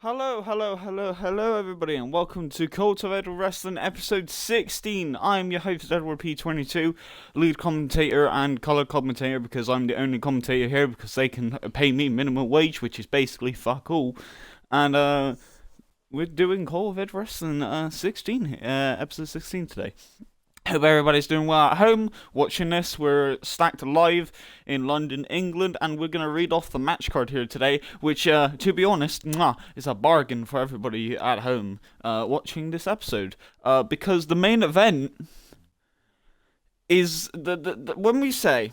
Hello, everybody, and welcome to COEW Wrestling episode 16. I'm your host, Edward P22, lead commentator and color commentator, because I'm the only commentator here because they can pay me minimum wage, which is basically fuck all. And, we're doing COEW Wrestling episode 16 today. Hope everybody's doing well at home watching this. We're stacked live in London, England, and we're going to read off the match card here today, which, to be honest, is a bargain for everybody at home watching this episode. Because the main event is, when we say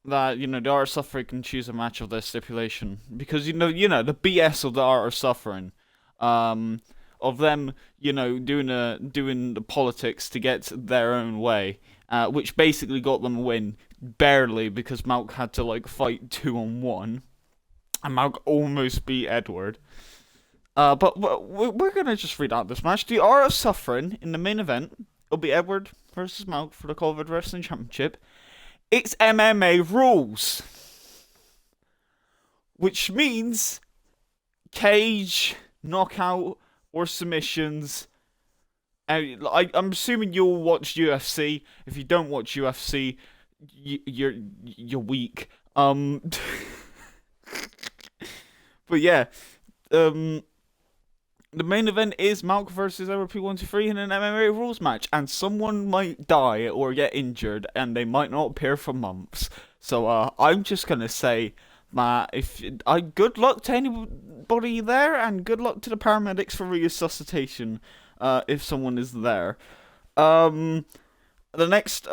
that, the Art of Suffering can choose a match of this stipulation, because, the BS of the Art of Suffering, of them, doing the politics to get their own way, which basically got them a win, barely, because Malk had to, fight 2-on-1, and Malk almost beat Edward. But we're gonna just read out this match. The Art of Suffering, in the main event, will be Edward versus Malk for the COEW Wrestling Championship. It's MMA rules, which means cage, knockout, or submissions. I'm assuming you'll watch UFC. If you don't watch UFC, you're weak. But yeah, the main event is Malk versus LRP123 in an MMA rules match, and someone might die or get injured, and they might not appear for months. So I'm just gonna say, good luck to anybody there, and good luck to the paramedics for resuscitation, if someone is there. The next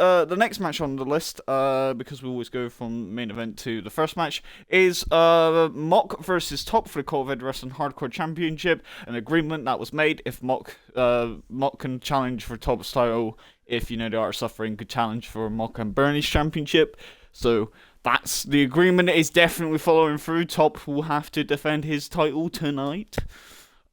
match on the list, because we always go from main event to the first match, is Mock versus Top for the COEW Wrestling Hardcore Championship. An agreement that was made if Mock can challenge for Top's title, if the Art of Suffering could challenge for Mock and Bernie's championship. So that's the agreement is definitely following through. Top will have to defend his title tonight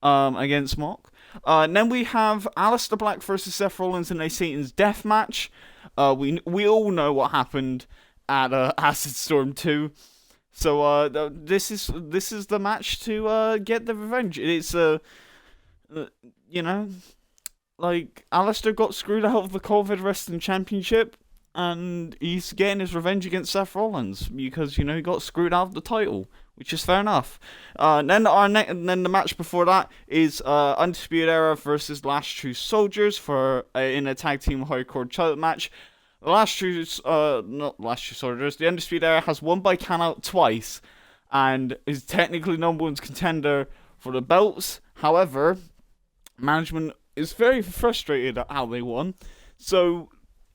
against Mock. And then we have Aleister Black versus Seth Rollins in a Satan's Death match. We all know what happened at Acid Storm 2. So this is the match to get the revenge. It's Aleister got screwed out of the COEW Wrestling Championship, and he's getting his revenge against Seth Rollins because he got screwed out of the title, which is fair enough. And then the match before that is Undisputed Era versus Last True Soldiers in a tag team hardcore title match. The Undisputed Era has won by countout twice, and is technically number one's contender for the belts. However, management is very frustrated at how they won. So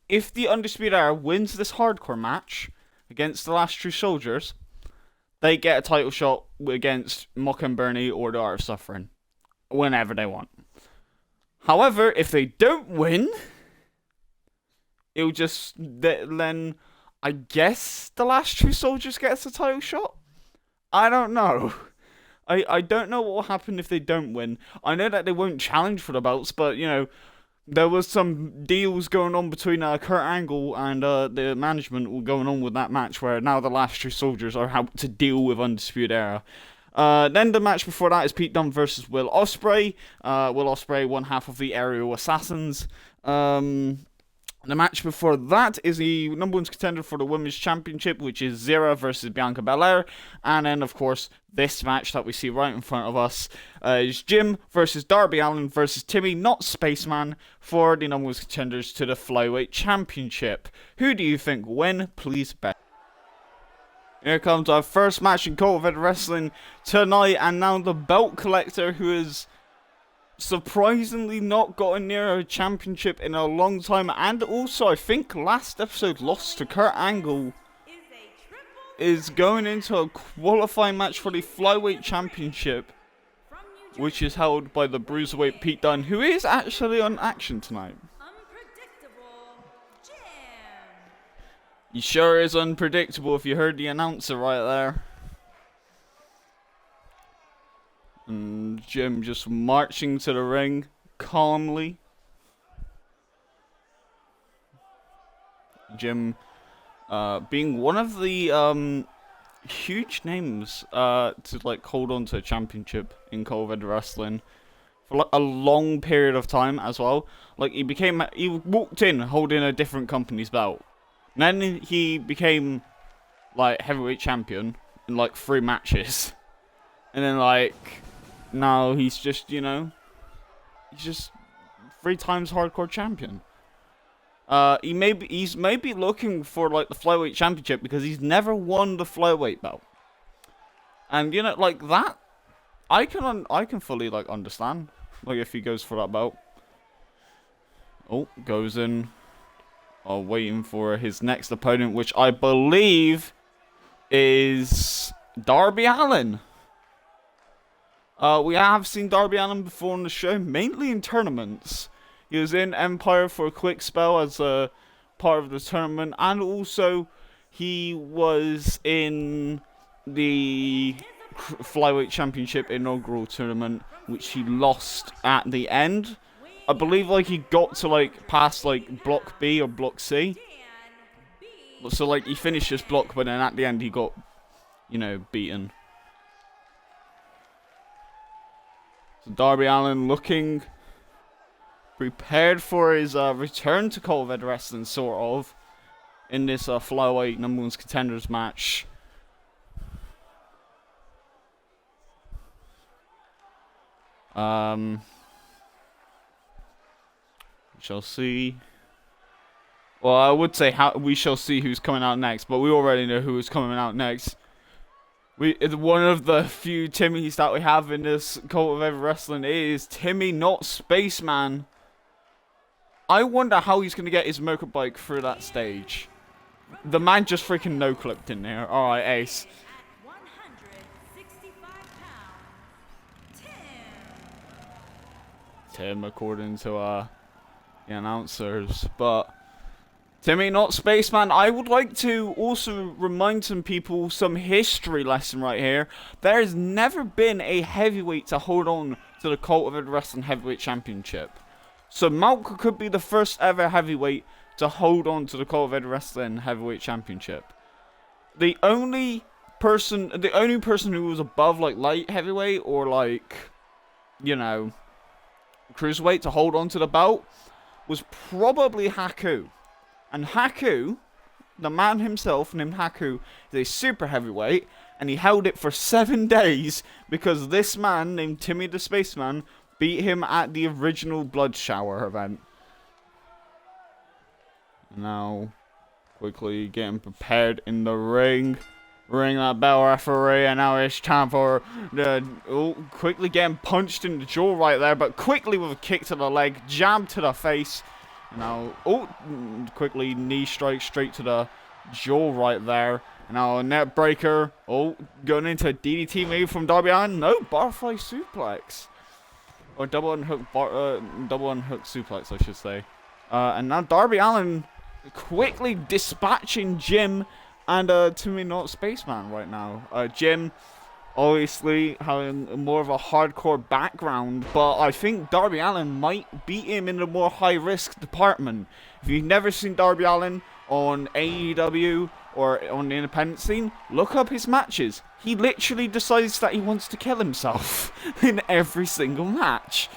if the Undisputed Era wins this hardcore match against the Last True Soldiers, they get a title shot against Mock and Bernie or the Art of Suffering whenever they want. However, if they don't win, it'll just then I guess the Last True Soldiers gets a title shot. I don't know. I don't know what will happen if they don't win. I know that they won't challenge for the belts, but there was some deals going on between Kurt Angle and the management going on with that match, where now the Last True Soldiers are how to deal with Undisputed Era. Then the match before that is Pete Dunne versus Will Ospreay. Will Ospreay, one half of the Aerial Assassins. The match before that is the number one contender for the Women's Championship, which is Zera versus Bianca Belair. And then, of course, this match that we see right in front of us is Jim versus Darby Allin versus Timmy, not Spaceman, for the number one contenders to the Flyweight Championship. Who do you think will win? Please bet. Here comes our first match in COEW Wrestling tonight, and now the belt collector, who is surprisingly not gotten near a championship in a long time, and also I think last episode lost to Kurt Angle, is going into a qualifying match for the Flyweight Championship, which is held by the Bruiserweight Pete Dunne, who is actually on action tonight. He sure is unpredictable if you heard the announcer right there. And Jim just marching to the ring calmly. Jim being one of the huge names to like hold on to a championship in COVID wrestling for like a long period of time as well. Like he walked in holding a different company's belt. And then he became like heavyweight champion in like 3 matches. And then like now he's just, he's just 3 times hardcore champion. He's maybe looking for like the flyweight championship because he's never won the flyweight belt. And like that, I can fully like understand like if he goes for that belt. Oh, goes in. Oh, waiting for his next opponent, which I believe is Darby Allin. We have seen Darby Allin before on the show, mainly in tournaments. He was in Empire for a quick spell as a part of the tournament, and also he was in the Flyweight Championship inaugural tournament, which he lost at the end. I believe like he got to like past like block B or block C. So like he finished his block, but then at the end he got, beaten. So Darby Allin looking prepared for his return to COEW wrestling, sort of, in this flyweight number 1 contenders match. We shall see. Well, I would say we shall see who's coming out next, but we already know who is coming out next. It's one of the few Timmys that we have in this COEW wrestling is Timmy, not Spaceman. I wonder how he's going to get his motorbike through that stage. The man just freaking no-clipped in there. Alright, ace. Tim, according to the announcers. But Timmy, not Spaceman. I would like to also remind some people some history lesson right here. There has never been a heavyweight to hold on to the COEW Wrestling Heavyweight Championship. So Malcolm could be the first ever heavyweight to hold on to the COEW Wrestling Heavyweight Championship. The only person who was above like light heavyweight or like, cruiserweight to hold on to the belt was probably Haku. And Haku, the man himself named Haku, is a super heavyweight, and he held it for 7 days because this man named Timmy the Spaceman beat him at the original Blood Shower event. Now, quickly getting prepared in the ring. Ring that bell, referee, and now it's time for quickly getting punched in the jaw right there, but quickly with a kick to the leg, jab to the face. Now, quickly knee strike straight to the jaw right there. Now a net breaker. Going into a DDT maybe from Darby Allin. No, barfly suplex. Or double unhook suplex, I should say. And now Darby Allin quickly dispatching Jim and Timmy Not Spaceman right now. Jim obviously having more of a hardcore background, but I think Darby Allin might beat him in the more high-risk department. If you've never seen Darby Allin on AEW or on the independent scene, look up his matches. He literally decides that he wants to kill himself in every single match.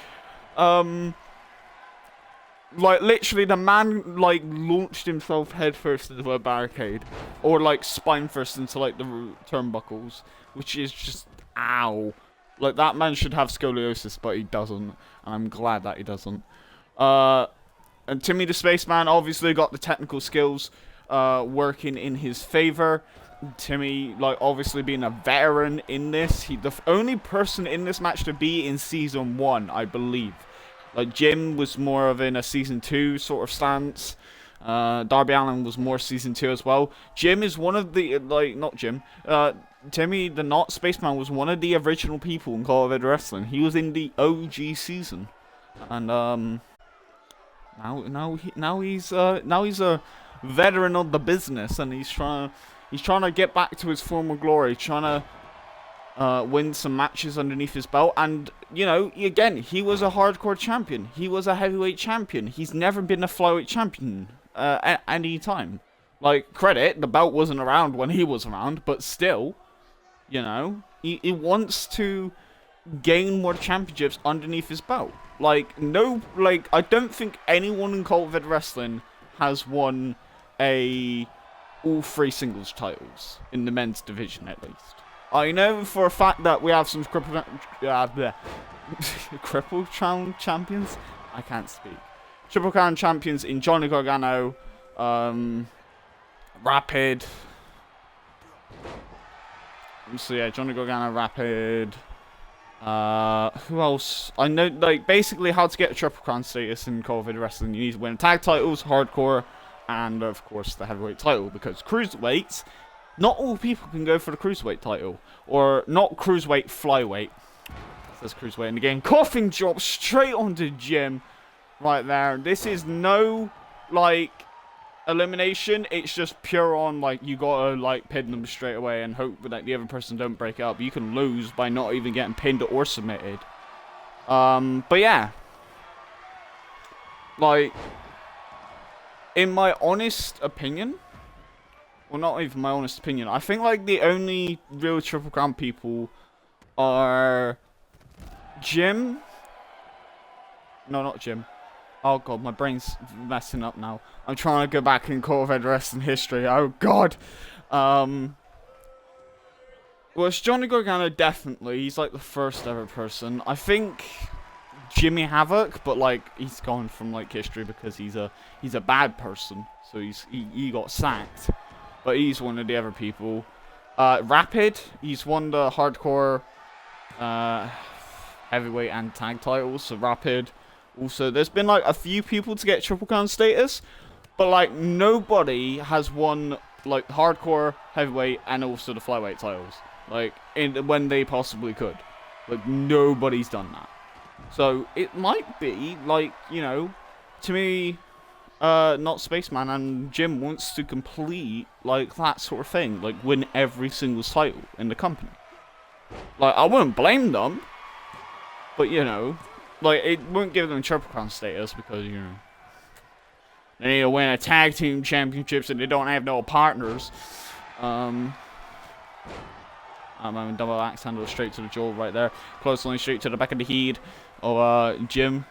Like, literally, the man, like, launched himself headfirst into a barricade. Or, like, spine first into, like, the turnbuckles. Which is just, ow. Like, that man should have scoliosis, but he doesn't. And I'm glad that he doesn't. And Timmy the Spaceman obviously got the technical skills working in his favor. Timmy, like, obviously being a veteran in this. The only person in this match to be in Season 1, I believe. Like, Jim was more of in a Season 2 sort of stance. Darby Allin was more Season 2 as well. Jim is one of the, not Jim. Timmy the Not Spaceman was one of the original people in COEW Wrestling. He was in the OG season. And, now he's a veteran of the business, and he's trying to get back to his former glory, trying to win some matches underneath his belt. And again, he was a hardcore champion. He was a heavyweight champion. He's never been a flyweight champion at any time. Like, credit, the belt wasn't around when he was around, but still, you know, he wants to gain more championships underneath his belt. Like, no, like, I don't think anyone in COEW Wrestling has won all 3 singles titles in the men's division, at least. I know for a fact that we have some crippled crown champions. I can't speak. Triple Crown champions in Johnny Gargano, Rapid. So yeah, Johnny Gargano, Rapid. Who else? I know, like, basically how to get a Triple Crown status in COEW Wrestling. You need to win tag titles, hardcore, and of course the heavyweight title. Because cruiserweights, not all people can go for the cruiserweight title, or not cruiserweight, flyweight. It says cruiserweight in the game. Coughing drop straight onto Jim, right there. This is no, like, elimination. It's just pure on, like, you gotta, like, pin them straight away and hope that the other person don't break it up. You can lose by not even getting pinned or submitted. But yeah, like, in my honest opinion, well, not even my honest opinion, I think, like, the only real Triple Crown people are Jim. No, not Jim. Oh god, my brain's messing up now. I'm trying to go back in COEW Wrestling history. Oh god. Well, it's Johnny Gargano, definitely. He's like the first ever person. I think Jimmy Havoc, but like he's gone from like history because he's a bad person. So he got sacked. But he's one of the other people. Rapid, he's won the hardcore heavyweight and tag titles. So Rapid. Also, there's been like a few people to get Triple Crown status, but like nobody has won like hardcore, heavyweight, and also the flyweight titles. Like when they possibly could. Like nobody's done that. So it might be like, you know, to me, not Spaceman and Jim wants to complete like that sort of thing, like win every single title in the company. Like I wouldn't blame them, but you know. Like, it wouldn't give them Triple Crown status because, you know, they need to win a tag team championships and they don't have no partners. I'm having double axe handle straight to the jaw right there. Close line straight to the back of the head of Jim.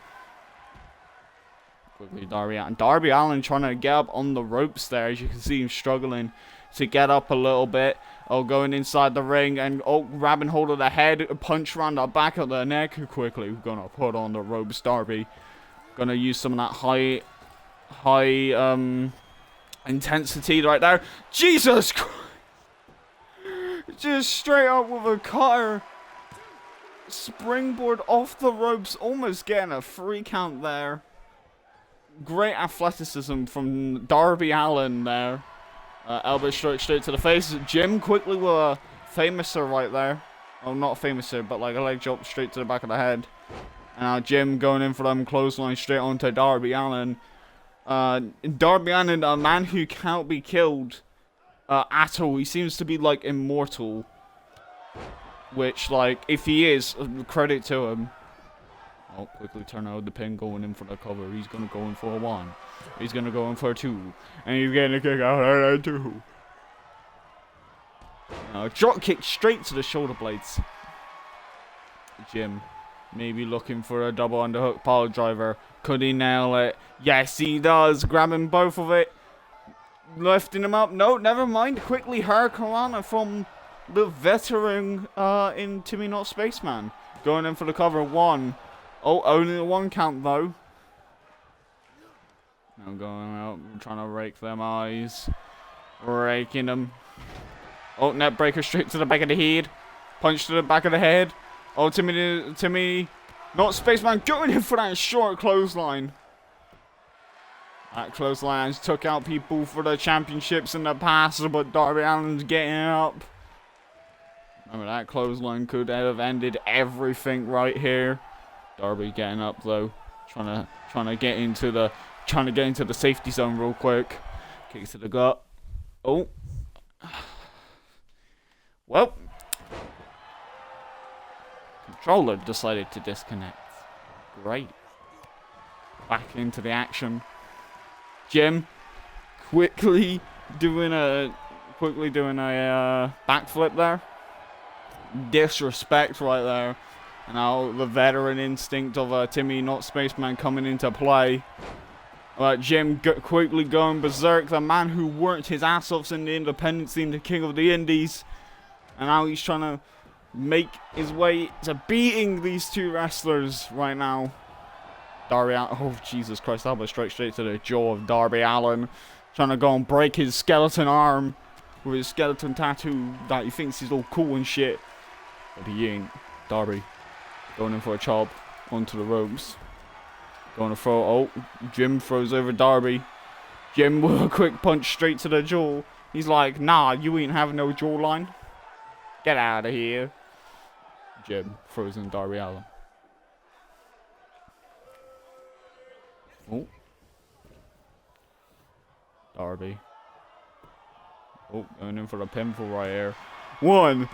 Quickly Darby Allin. Darby Allin trying to get up on the ropes there. As you can see him struggling to get up a little bit. Oh, going inside the ring and grabbing hold of the head, punch around the back of the neck. Quickly, gonna put on the ropes. Darby gonna use some of that high intensity right there. Jesus Christ! Just straight up with a cutter, springboard off the ropes, almost getting a 3 count there. Great athleticism from Darby Allin there. Elbow straight to the face. Jim quickly with a famouser right there. Oh, not a famouser, but like a leg drop straight to the back of the head. And now Jim going in for them clothesline straight onto Darby Allin. Darby Allin, a man who cannot be killed at all. He seems to be like immortal. Which, like, if he is, credit to him. Oh, quickly turn out the pin, going in for the cover. He's going to go in for a 1. He's going to go in for a 2. And he's getting a kick out of that 2. Drop kick straight to the shoulder blades. Jim maybe looking for a double underhook pile driver. Could he nail it? Yes, he does. Grabbing both of it. Lifting him up. No, never mind. Quickly Hurricanrana from the veteran in Timmy Not Spaceman. Going in for the cover. 1. Oh, only a 1 count though. Now going out, trying to rake them eyes. Raking them. Oh, net breaker straight to the back of the head. Punch to the back of the head. Oh, Timmy, Not Spaceman going in for that short clothesline. That clothesline took out people for the championships in the past, but Darby Allin's getting up. Remember, that clothesline could have ended everything right here. Darby getting up though, trying to get into the safety zone real quick. Kick to the gut. Oh, well, controller decided to disconnect. Great. Back into the action. Jim quickly quickly doing a backflip there. Disrespect right there. And now the veteran instinct of Timmy, not Spaceman, coming into play. Jim quickly going berserk. The man who worked his ass off in the Independence team, the King of the Indies. And now he's trying to make his way to beating these two wrestlers right now. Darby Allin. Oh, Jesus Christ. That was straight to the jaw of Darby Allin. Trying to go and break his skeleton arm with his skeleton tattoo that he thinks he's all cool and shit. But he ain't. Darby going in for a chop onto the ropes. Going to throw. Oh, Jim throws over Darby. Jim with a quick punch straight to the jaw. He's like, nah, you ain't having no jawline. Get out of here. Jim throws in Darby Allin. Oh. Darby. Oh, going in for the pinfall right here. 1,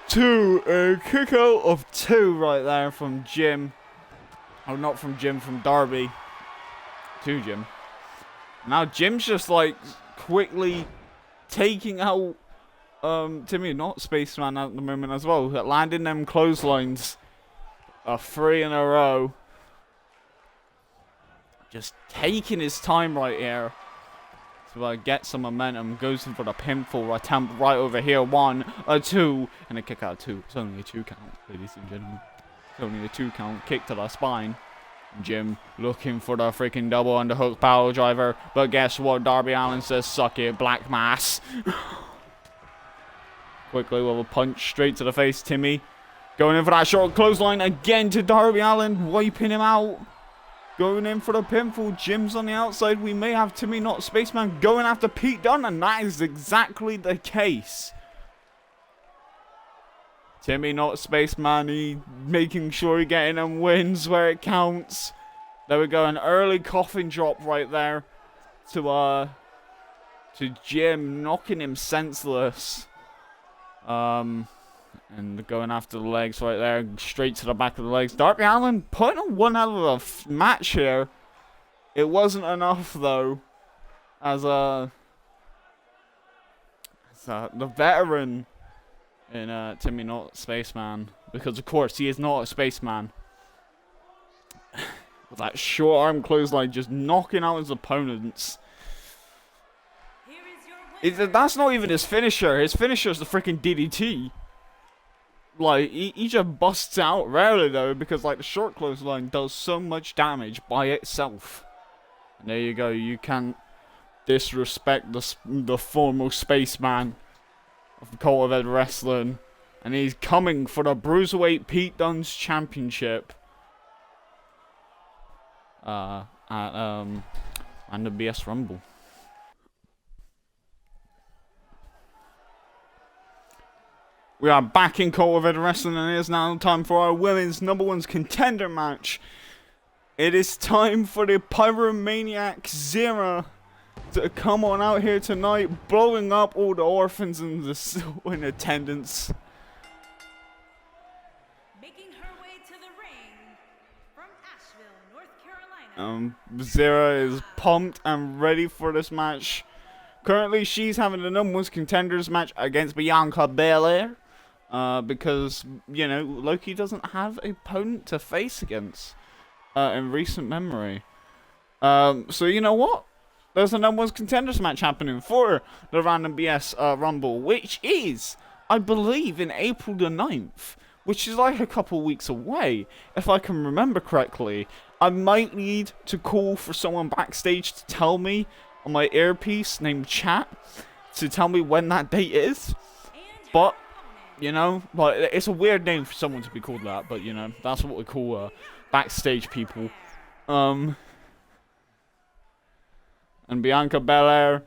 2, a kick out of 2 right there from Jim. Oh, not from Jim, from Darby. To Jim. Now Jim's just like quickly taking out Timmy, not Spaceman at the moment as well. Landing them clotheslines. 3 in a row. Just taking his time right here. To get some momentum. Goes in for the pinfall attempt right over here. 1, a 2, and a kick out 2. It's only a 2 count, ladies and gentlemen. It's only a 2 count. Kick to the spine. Jim looking for the freaking double underhook power driver. But guess what? Darby Allin says, suck it, Black Mass. Quickly with a punch straight to the face. Timmy going in for that short clothesline again to Darby Allin. Wiping him out. Going in for the pinfall. Jim's on the outside. We may have Timmy, not Spaceman, going after Pete Dunne. And that is exactly the case. Timmy, not Spaceman, he making sure he getting them wins where it counts. There we go, an early coffin drop right there to Jim, knocking him senseless. And going after the legs right there, straight to the back of the legs. Darby Allin putting on one hell of a match here. It wasn't enough though, as the veteran in Timmy, not Spaceman, because of course he is not a spaceman. With that short arm clothesline, just knocking out his opponents. That's not even his finisher. His finisher is the freaking DDT. Like, he just busts out rarely though, because like the short clothesline does so much damage by itself. And there you go. You can't disrespect the foremost spaceman of COEW wrestling, and he's coming for the Bruiserweight Pete Dunne's championship at the BS Rumble. We are back in COEW wrestling, and it is now time for our women's #1 contender match. It is time for the Pyromaniac Zera to come on out here tonight, blowing up all the orphans in attendance. Making her way to the ring from Asheville, North Carolina. Zera is pumped and ready for this match. Currently, she's having the #1 contenders match against Bianca Belair, because you know Loki doesn't have an opponent to face against in recent memory. So you know what? There's a #1 contenders match happening for the Random BS Rumble, which is, I believe, in April the 9th, which is like a couple weeks away, if I can remember correctly. I might need to call for someone backstage to tell me on my earpiece named Chat to tell me when that date is. But, you know, like, it's a weird name for someone to be called that, but, you know, that's what we call backstage people. And Bianca Belair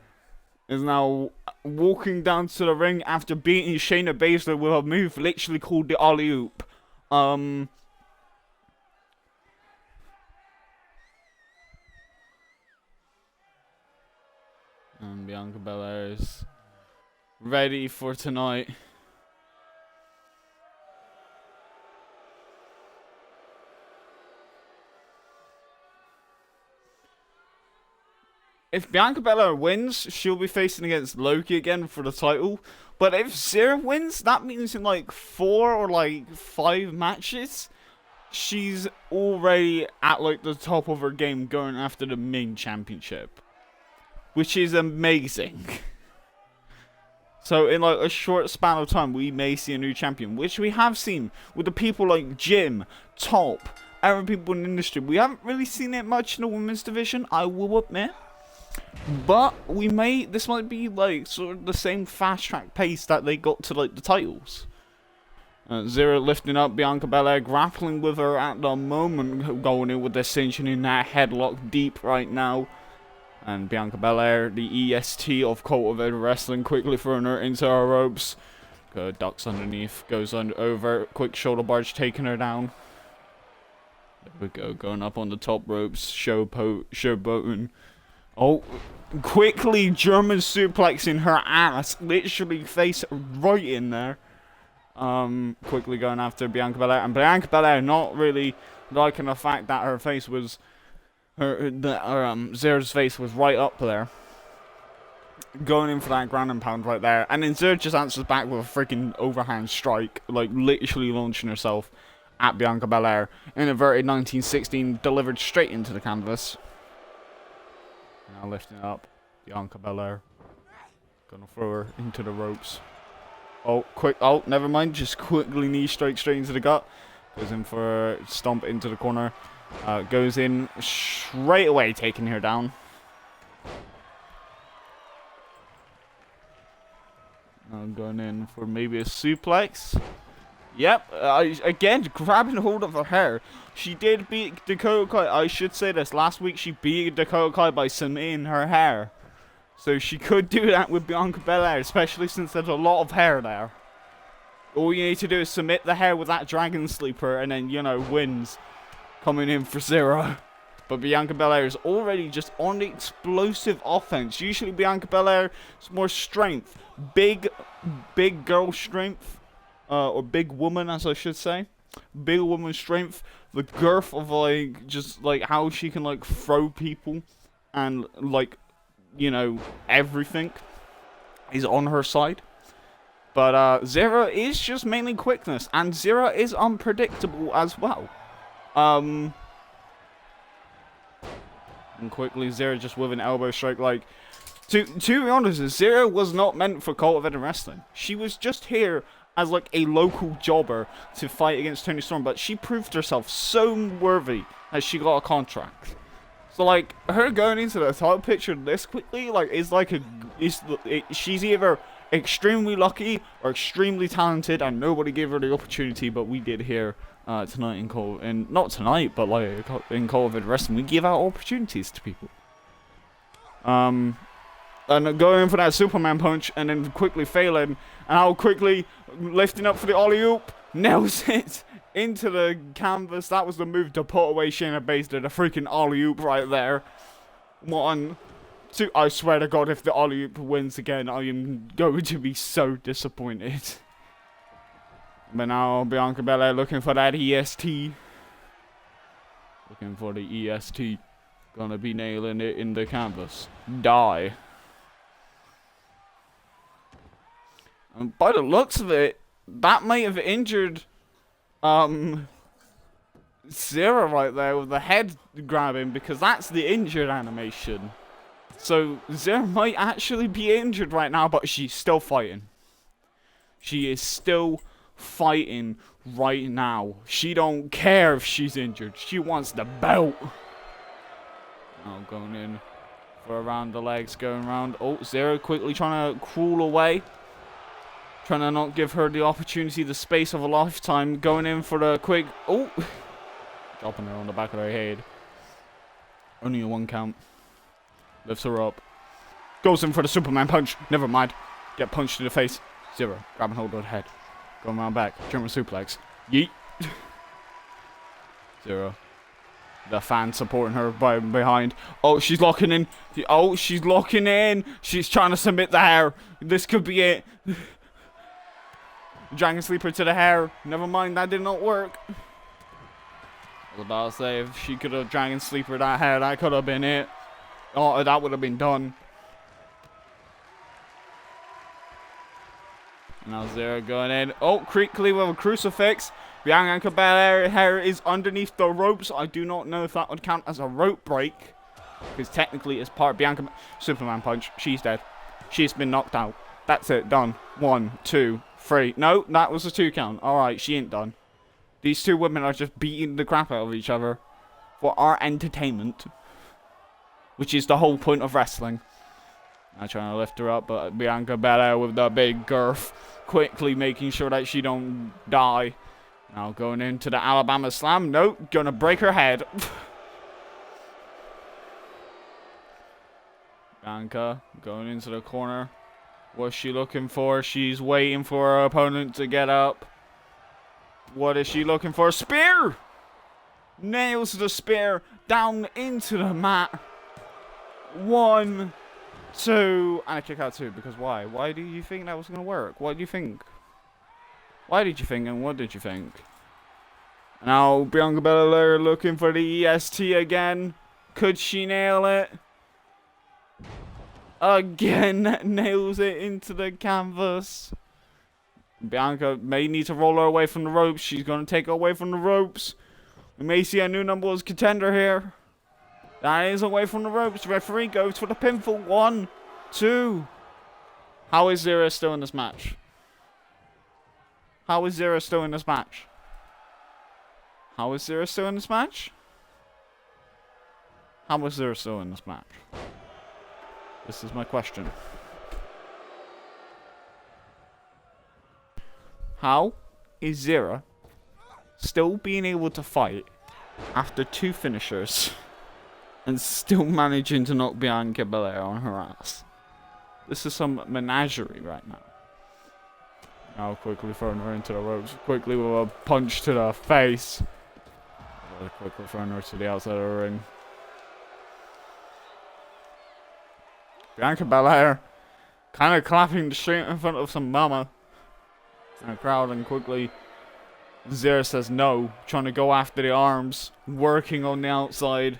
is now walking down to the ring after beating Shayna Baszler with a move literally called the Alley-Oop. And Bianca Belair is ready for tonight. if Bianca Belair wins, she'll be facing against Loki again for the title. But if Zero wins, that means in like 4 or like 5 matches, she's already at like the top of her game going after the main championship. Which is amazing. So in like a short span of time, we may see a new champion, which we have seen with the people like Jim, Top, other people in the industry. We haven't really seen it much in the women's division, I will admit. But this might be like sort of the same fast track pace that they got to like the titles. Zero lifting up Bianca Belair, grappling with her at the moment, going in with the cinching in that headlock deep right now. And Bianca Belair, the EST of COEW Wrestling, quickly throwing her into her ropes. Ducks underneath, goes over, quick shoulder barge taking her down. There we go, going up on the top ropes, showboating. Oh, quickly German suplexing her ass, literally face right in there. Quickly going after Bianca Belair, and Bianca Belair not really liking the fact that her face was, Zero's face was right up there. Going in for that ground and pound right there, and then Zero just answers back with a freaking overhand strike, like literally launching herself at Bianca Belair. An inverted 1916 delivered straight into the canvas. Now lifting up Bianca Belair. Gonna throw her into the ropes. Oh, quick. Oh, never mind. Just quickly knee strike straight into the gut. Goes in for a stomp into the corner. Goes in straight away, taking her down. Now going in for maybe a suplex. Yep, again, grabbing hold of her hair. She did beat Dakota Kai. I should say this. Last week, she beat Dakota Kai by submitting her hair. So she could do that with Bianca Belair, especially since there's a lot of hair there. All you need to do is submit the hair with that Dragon Sleeper, and then, you know, wins. Coming in for Zero. But Bianca Belair is already just on the explosive offense. Usually Bianca Belair is more strength. Big girl strength. Or big woman, as I should say. Big woman strength. The girth of, like, just, like, how she can, like, throw people. And, like, you know, everything is on her side. But, Zero is just mainly quickness. And Zero is unpredictable as well. And quickly, Zero just with an elbow strike, like... To be honest, Zero was not meant for COEW Wrestling. She was just here as like a local jobber to fight against Toni Storm, but she proved herself so worthy that she got a contract. So like her going into the title picture this quickly, like is like she's either extremely lucky or extremely talented, and nobody gave her the opportunity, but we did here tonight in not tonight, but like in COEW Wrestling, we give out opportunities to people. And going for that Superman punch, and then quickly failing, and how quickly lifting up for the alley-oop, nails it into the canvas. That was the move to put away Shayna Baszler, the freaking alley-oop right there. 1, 2, I swear to God, if the alley-oop wins again, I am going to be so disappointed. But now Bianca Belair looking for that EST. Looking for the EST. Gonna be nailing it in the canvas. Die. And by the looks of it, that might have injured Zero right there with the head grabbing, because that's the injured animation. So Zero might actually be injured right now, but she's still fighting. She is still fighting right now. She don't care if she's injured. She wants the belt. Now going in for around the legs, going around. Oh, Zero quickly trying to crawl away. Trying to not give her the opportunity, the space of a lifetime. Going in for the quick... Oh! Dropping her on the back of her head. Only a 1 count. Lifts her up. Goes in for the Superman punch. Never mind. Get punched in the face. Zero. Grabbing hold of the head. Going around back. German suplex. Yeet. Zero. The fan supporting her behind. Oh, she's locking in. Oh, she's locking in. She's trying to submit the hair. This could be it. Dragon Sleeper to the hair. Never mind, that did not work. I was about to say, if she could have Dragon Sleeper that hair, that could have been it. Oh, that would have been done. Now Zero going in. Oh, quickly with a crucifix. Bianca Belair is underneath the ropes. I do not know if that would count as a rope break. Because technically it's part of Bianca. Superman punch. She's dead. She's been knocked out. That's it. Done. 1, 2, 3. No, that was a 2 count. Alright, she ain't done. These two women are just beating the crap out of each other. For our entertainment. Which is the whole point of wrestling. I'm trying to lift her up, but Bianca Belair with the big girth. Quickly making sure that she don't die. Now going into the Alabama Slam. Nope, gonna break her head. Bianca going into the corner. What's she looking for? She's waiting for her opponent to get up. What is she looking for? Spear! Nails the spear down into the mat. 1, 2, and a kick out 2. Because why? Why do you think that was going to work? What do you think? Why did you think and what did you think? Now Bianca Belair looking for the EST again. Could she nail it? Again, nails it into the canvas. Bianca may need to roll her away from the ropes. She's going to take her away from the ropes. We may see a new number 1 contender here. That is away from the ropes. Referee goes for the pinfall. 1, 2. How is Zero still in this match? How is Zero still in this match? How is Zero still in this match? How is Zero still in this match? This is my question. How is Zero still being able to fight after 2 finishers and still managing to knock Bianca Belair on her ass? This is some menagerie right now. Now quickly throwing her into the ropes. Quickly with a punch to the face. Quickly throwing her to the outside of the ring. Bianca Belair kind of clapping straight in front of some mama. And the crowd, and quickly Zero says no, trying to go after the arms, working on the outside.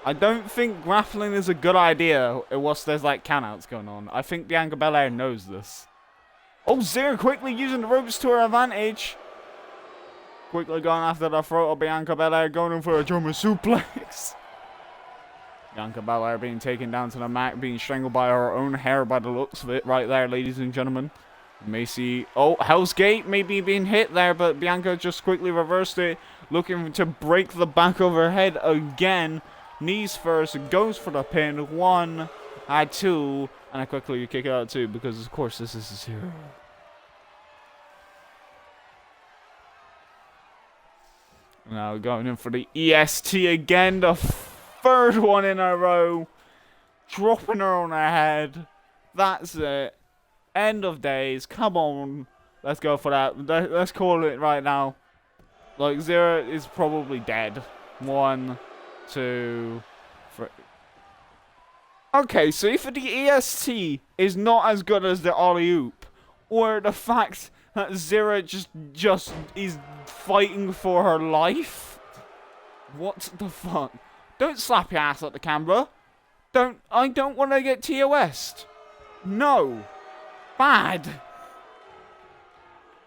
I don't think grappling is a good idea whilst there's like countouts going on. I think Bianca Belair knows this. Oh, Zero quickly using the ropes to her advantage. Quickly going after the throat of Bianca Belair, going in for a German suplex. Bianca Belair being taken down to the mat, being strangled by her own hair by the looks of it right there, ladies and gentlemen. You may see, oh, Hell's Gate maybe being hit there, but Bianca just quickly reversed it, looking to break the back of her head again. Knees first, goes for the pin. 1, 2, and I quickly kick it out 2 because of course this is a 0. Now going in for the EST again, the 3rd one in a row. Dropping her on her head. That's it. End of days. Come on. Let's go for that. Let's call it right now. Like, Zero is probably dead. 1, 2, 3. Okay, so if the EST is not as good as the alley-oop, or the fact that Zero just is fighting for her life, what the fuck? Don't slap your ass at the camera. I don't want to get TOS'd. No. Bad.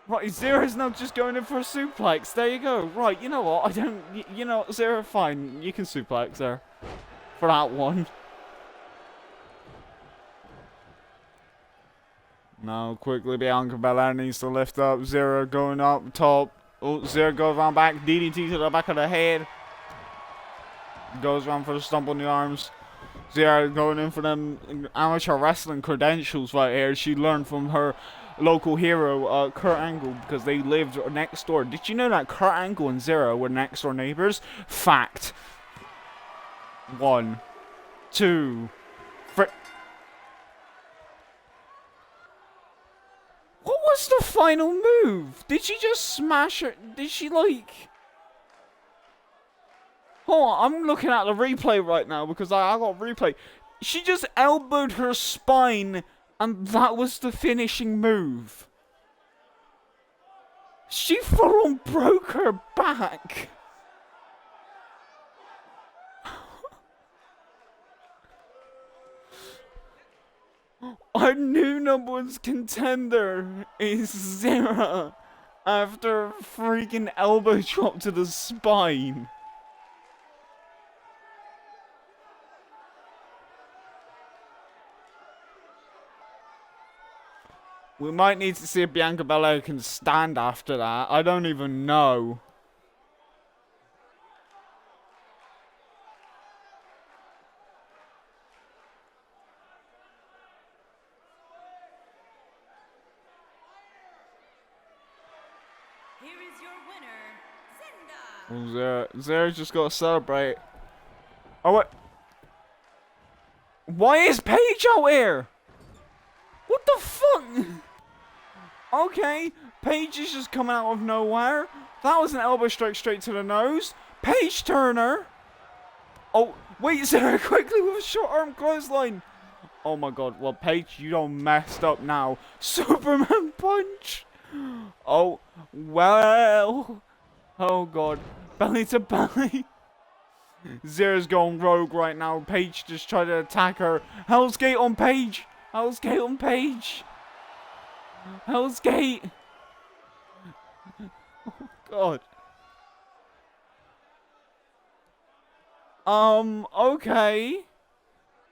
Right, Zero's now just going in for a suplex. There you go. Right, you know what? You know what, Zero, fine. You can suplex her. For that one. Now, quickly, Bianca Belair needs to lift up. Zero going up top. Oh, Zero goes around back. DDT to the back of the head. Goes around for the stomp on the arms. Zero going in for them amateur wrestling credentials right here. She learned from her local hero, Kurt Angle, because they lived next door. Did you know that Kurt Angle and Zero were next door neighbors? Fact. 1, 2, 3. What was the final move? Did she just smash her? Did she like... Hold on, I'm looking at the replay right now because I got replay. She just elbowed her spine and that was the finishing move. She full on broke her back. Our new number one's contender is Zera after a freaking elbow drop to the spine. We might need to see if Bianca Belair can stand after that. I don't even know. Here is your winner, Zinda. Zera's just got to celebrate. Oh, what? Why is Paige out here? What the fuck? Okay, Paige is just coming out of nowhere. That was an elbow strike straight to the nose. Paige Turner. Oh, wait, Zera quickly with a short arm clothesline. Oh my god, well, Paige, you done messed up now. Superman punch. Oh, well. Oh god, belly to belly. Zera's going rogue right now. Paige just tried to attack her. Hell's Gate on Paige. Hell's Gate on Paige. Hell's Gate. Oh, God. Okay.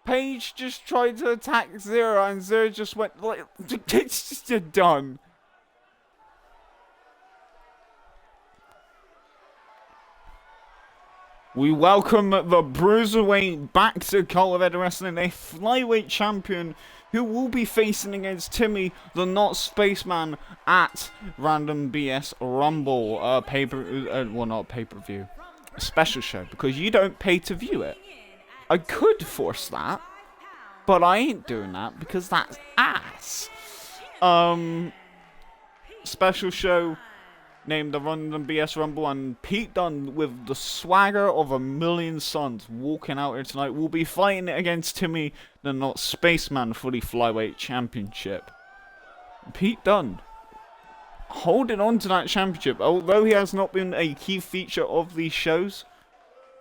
Paige just tried to attack Zera and Zera just went like, it's just done. We welcome the Bruiserweight back to COEW Wrestling, a flyweight champion who will be facing against Timmy, the Not Spaceman, at Random BS Rumble, well, not pay-per-view, a special show, because you don't pay to view it. I could force that, but I ain't doing that because that's ass. Special show named the Random BS Rumble, and Pete Dunne, with the swagger of a million suns, walking out here tonight, will be fighting against Timmy, the Not Spaceman, for the Flyweight Championship. Pete Dunne holding on to that championship, although he has not been a key feature of these shows.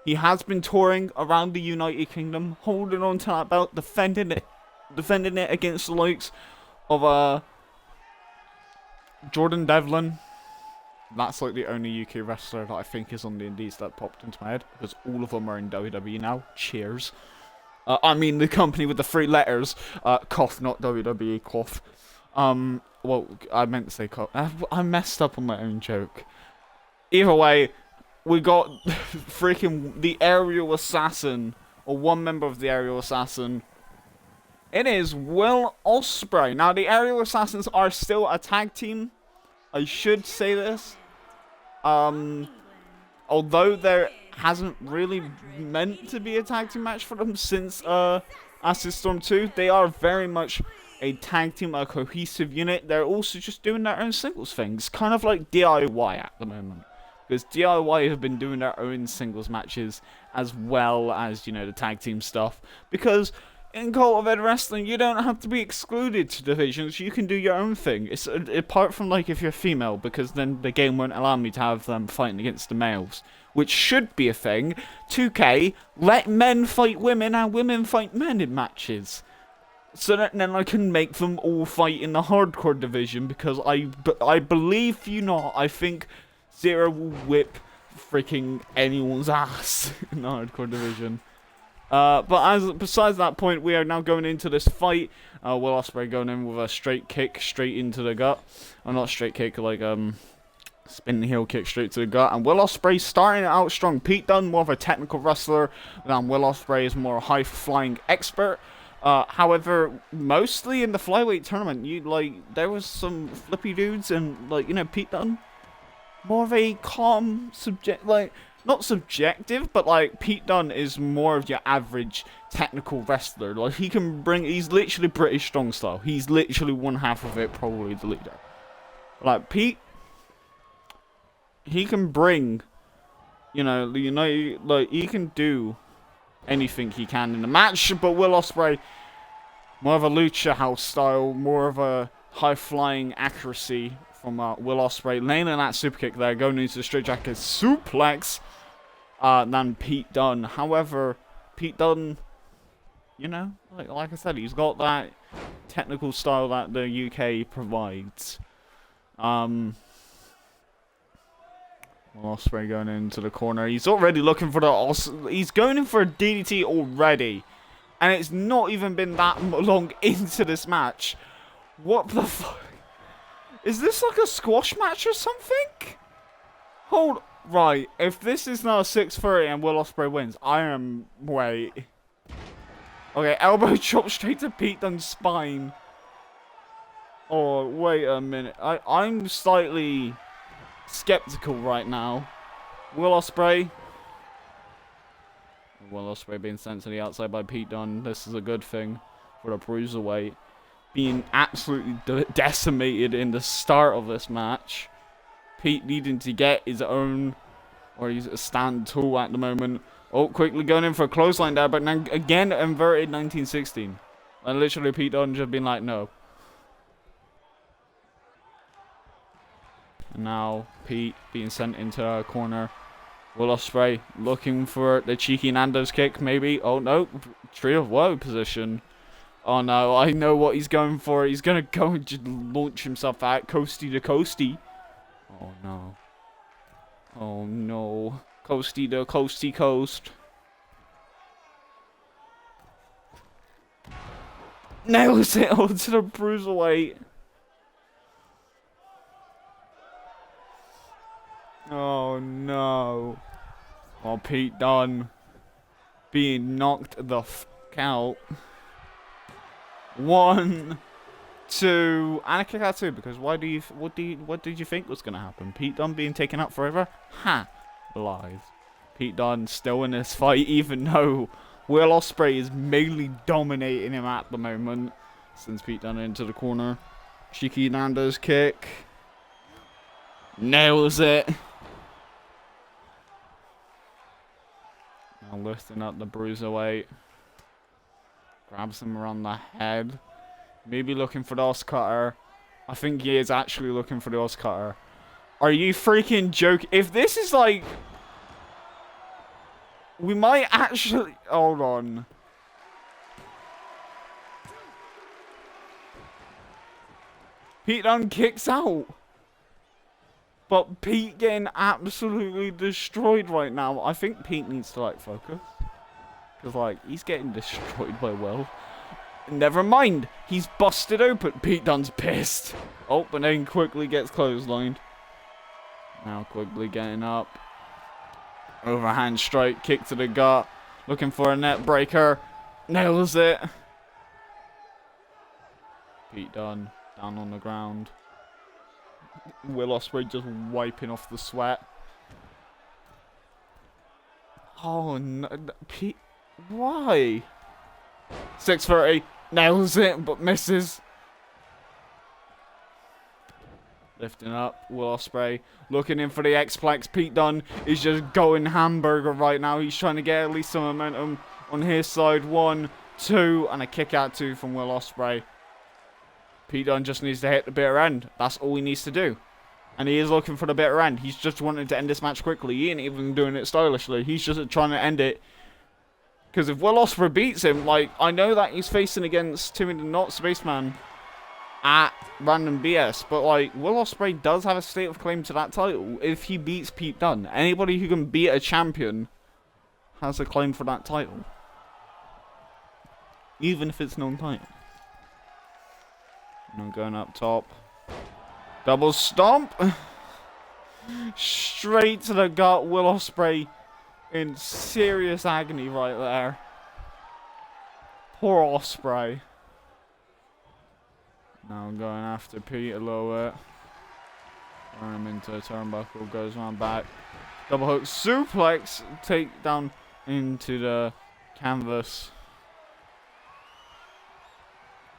He has been touring around the United Kingdom, holding on to that belt, defending it against the likes of Jordan Devlin. That's like the only UK wrestler that I think is on the indies that popped into my head, because all of them are in WWE now. Cheers. I mean the company with the 3 letters. Cough, not WWE, cough. Well, I meant to say cough. I messed up on my own joke. Either way, we got freaking the Aerial Assassin, or one member of the Aerial Assassin. It is Will Ospreay. Now, the Aerial Assassins are still a tag team. I should say this. Although there hasn't really meant to be a tag team match for them since Acid Storm 2, they are very much a tag team, a cohesive unit. They're also just doing their own singles things, kind of like DIY at the moment. Because DIY have been doing their own singles matches as well as, you know, the tag team stuff. Because in COEW Wrestling, you don't have to be excluded to divisions. You can do your own thing. It's apart from like if you're female, because then the game won't allow me to have them fighting against the males, which should be a thing. 2K, let men fight women and women fight men in matches, so that then I can make them all fight in the hardcore division. Because I believe you not, I think Zero will whip freaking anyone's ass in the hardcore division. But besides that point, we are now going into this fight. Will Ospreay going in with a straight kick straight into the gut. Or not straight kick, like spinning heel kick straight to the gut. And Will Ospreay starting out strong. Pete Dunne, more of a technical wrestler, and Will Ospreay is more a high-flying expert. However, mostly in the flyweight tournament, there was some flippy dudes, and Pete Dunne, more of a calm not subjective, but Pete Dunne is more of your average technical wrestler. He's literally British strong style. He's literally one half of it, probably the leader. Pete, he can bring, he can do anything he can in the match. But Will Ospreay, more of a lucha house style, more of a high flying accuracy from Will Ospreay, nailing that super kick there, going into the straight jacket suplex, than Pete Dunne. However, Pete Dunne, like I said, he's got that technical style that the UK provides. Will Ospreay going into the corner. He's already looking for he's going in for a DDT already. And it's not even been that long into this match. What the fuck? Is this like a squash match or something? Right, if this is now 6:30 and Will Ospreay wins, wait. Okay, elbow chop straight to Pete Dunne's spine. Oh, wait a minute. I'm slightly skeptical right now. Will Ospreay being sent to the outside by Pete Dunne. This is a good thing for the Bruiserweight. Being absolutely decimated in the start of this match. Pete needing to get his own, or he's a stand tall at the moment. Oh, quickly going in for a clothesline there, but now again inverted 1916. And literally Pete Dunne just been like, no. And now Pete being sent into a corner. Will Ospreay looking for the cheeky Nando's kick, maybe. Oh no, Tree of Woe position. Oh no, I know what he's going for. He's gonna go and just launch himself out, coasty to coasty. Oh no. Oh no. Coasty to coasty coast. Nails it onto the Bruiserweight. Oh no. Oh, Pete Dunne being knocked the f out. 1, 2, and a kick out too. Because what did you think was gonna happen? Pete Dunne being taken out forever? Ha! Lies. Pete Dunne still in this fight, even though Will Ospreay is mainly dominating him at the moment. Sends Pete Dunne into the corner. Cheeky Nando's kick. Nails it. Now lifting up the Bruiserweight. Grabs him around the head. Maybe looking for the Oscutter. I think he is actually looking for the Oscutter. Are you freaking joking? If this is like... We might actually... Hold on. Pete Dunne kicks out. But Pete getting absolutely destroyed right now. I think Pete needs to, like, focus. Because, like, he's getting destroyed by Will. Never mind. He's busted open. Pete Dunne's pissed. Oh, but then quickly gets clotheslined. Now quickly getting up. Overhand strike. Kick to the gut. Looking for a net breaker. Nails it. Pete Dunne down on the ground. Will Ospreay just wiping off the sweat. Oh no, Pete, why? 6:30 nails it but misses. Lifting up, Will Ospreay looking in for the X-Plex. Pete Dunne is just going hamburger right now. He's trying to get at least some momentum on his side. 1, 2, and a kick out 2 from Will Ospreay. Pete Dunne just needs to hit the bitter end. That's all he needs to do. And he is looking for the bitter end. He's just wanting to end this match quickly. He ain't even doing it stylishly. He's just trying to end it. Because if Will Ospreay beats him, like, I know that he's facing against Timmy the Not Spaceman at Random BS. But, like, Will Ospreay does have a state of claim to that title if he beats Pete Dunne. Anybody who can beat a champion has a claim for that title. Even if it's non-title. And I'm going up top. Double stomp. Straight to the gut. Will Ospreay in serious agony right there. Poor Ospreay. Now I'm going after Pete a little bit. Run him into a turnbuckle. Goes around back. Double hook suplex. Take down into the canvas.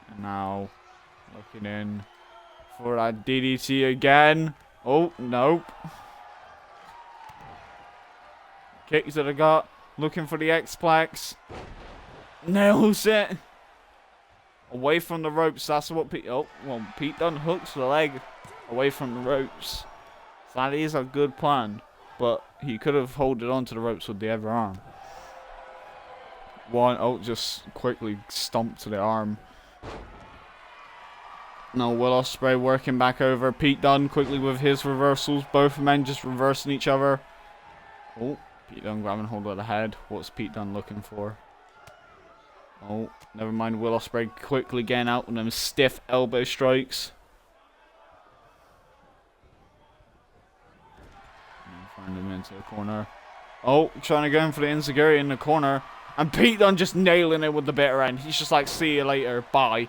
And now looking in for that DDT again. Oh, nope. Kick to the gut. Looking for the X-Plex. Nails it. Away from the ropes. That's what Pete... Oh, well, Pete Dunne hooks the leg away from the ropes. So that is a good plan. But he could have holded on to the ropes with the other arm. Oh, just quickly stomped to the arm. No, Will Ospreay working back over. Pete Dunne quickly with his reversals. Both men just reversing each other. Oh, Pete Dunne grabbing hold of the head. What's Pete Dunne looking for? Oh, never mind. Will Ospreay quickly getting out with them stiff elbow strikes. Find him into the corner. Oh, trying to go in for the enziguri in the corner. And Pete Dunne just nailing it with the bitter end. He's just like, see you later. Bye.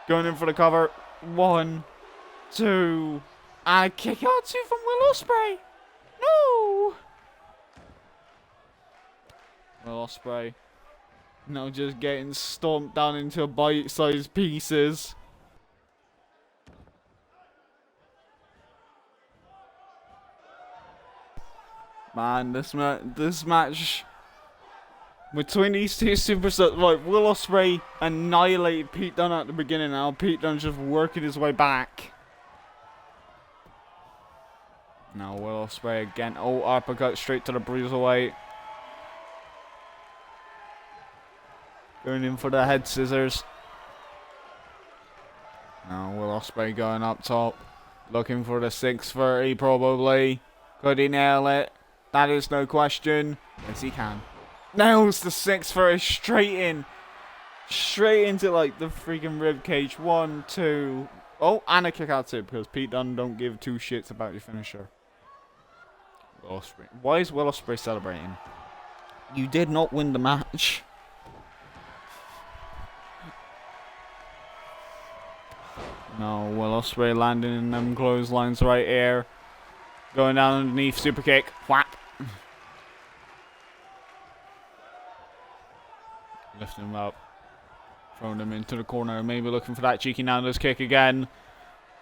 Going in for the cover. 1, 2. And a kick out 2 from Will Ospreay. No. Will Ospreay. Now just getting stomped down into bite-sized pieces. Man, this match between these two superstars, like Will Ospreay annihilated Pete Dunne at the beginning. Now Pete Dunne's just working his way back. Now Will Ospreay again. Oh, uppercut straight to the bruiserweight. Going in for the head scissors. Now Will Ospreay going up top, looking for the 630 probably. Could he nail it? That is no question. Yes, he can. Nails the 630 straight in. Straight into like the freaking rib cage. 1, 2. Oh, and a kick out too, because Pete Dunne don't give 2 shits about your finisher. Will Ospreay. Why is Will Ospreay celebrating? You did not win the match. No, Will Ospreay landing in them clotheslines right here. Going down underneath, super kick. Whap. Lifting him up. Throwing him into the corner. Maybe looking for that cheeky Nando's kick again.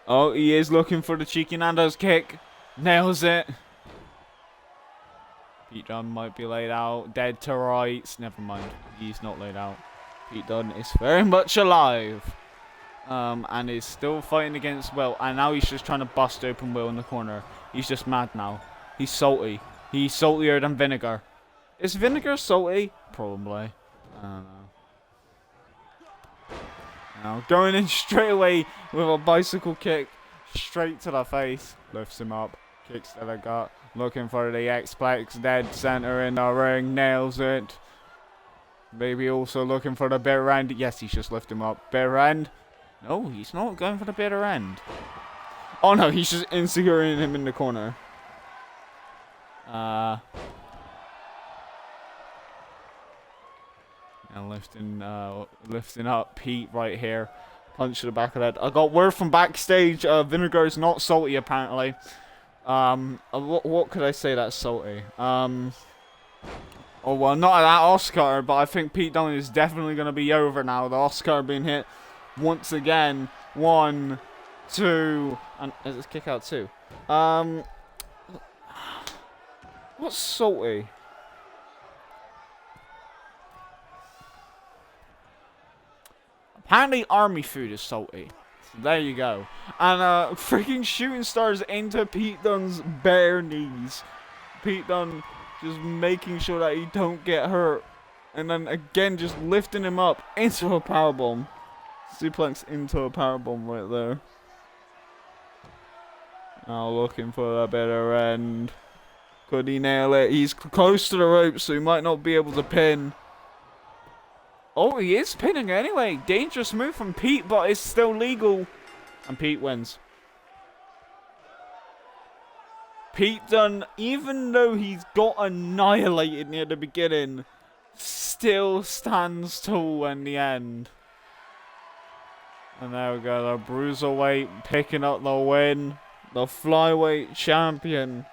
Oh, he is looking for the cheeky Nando's kick. Nails it. Pete Dunne might be laid out. Dead to rights. Never mind. He's not laid out. Pete Dunne is very much alive. And is still fighting against Will. And now he's just trying to bust open Will in the corner. He's just mad now. He's salty. He's saltier than vinegar. Is vinegar salty? Probably. I don't know. Now going in straight away with a bicycle kick. Straight to the face. Lifts him up. Kicks to the gut. Looking for the X-Plex. Dead center in the ring. Nails it. Maybe also looking for the bitter end. Yes, he's just lifted him up. Bitter end. No, he's not going for the bitter end. Oh no, he's just insecuring him in the corner. And lifting up Pete right here. Punch to the back of the head. I got word from backstage. Vinegar is not salty apparently. What could I say that's salty? Oh well, not at that Oscar, but I think Pete Dunne is definitely going to be over now. The Oscar being hit once again. 1, 2, and it's kick out 2. What's salty? Apparently army food is salty. So there you go. And freaking shooting stars into Pete Dunne's bare knees. Pete Dunne just making sure that he don't get hurt. And then again just lifting him up into a powerbomb. Suplex into a powerbomb right there. Now looking for a better end. Could he nail it? He's close to the rope, so he might not be able to pin. Oh, he is pinning anyway. Dangerous move from Pete, but it's still legal. And Pete wins. Pete Dunne, even though he's got annihilated near the beginning, still stands tall in the end. And there we go, the Bruiserweight picking up the win. The Flyweight champion.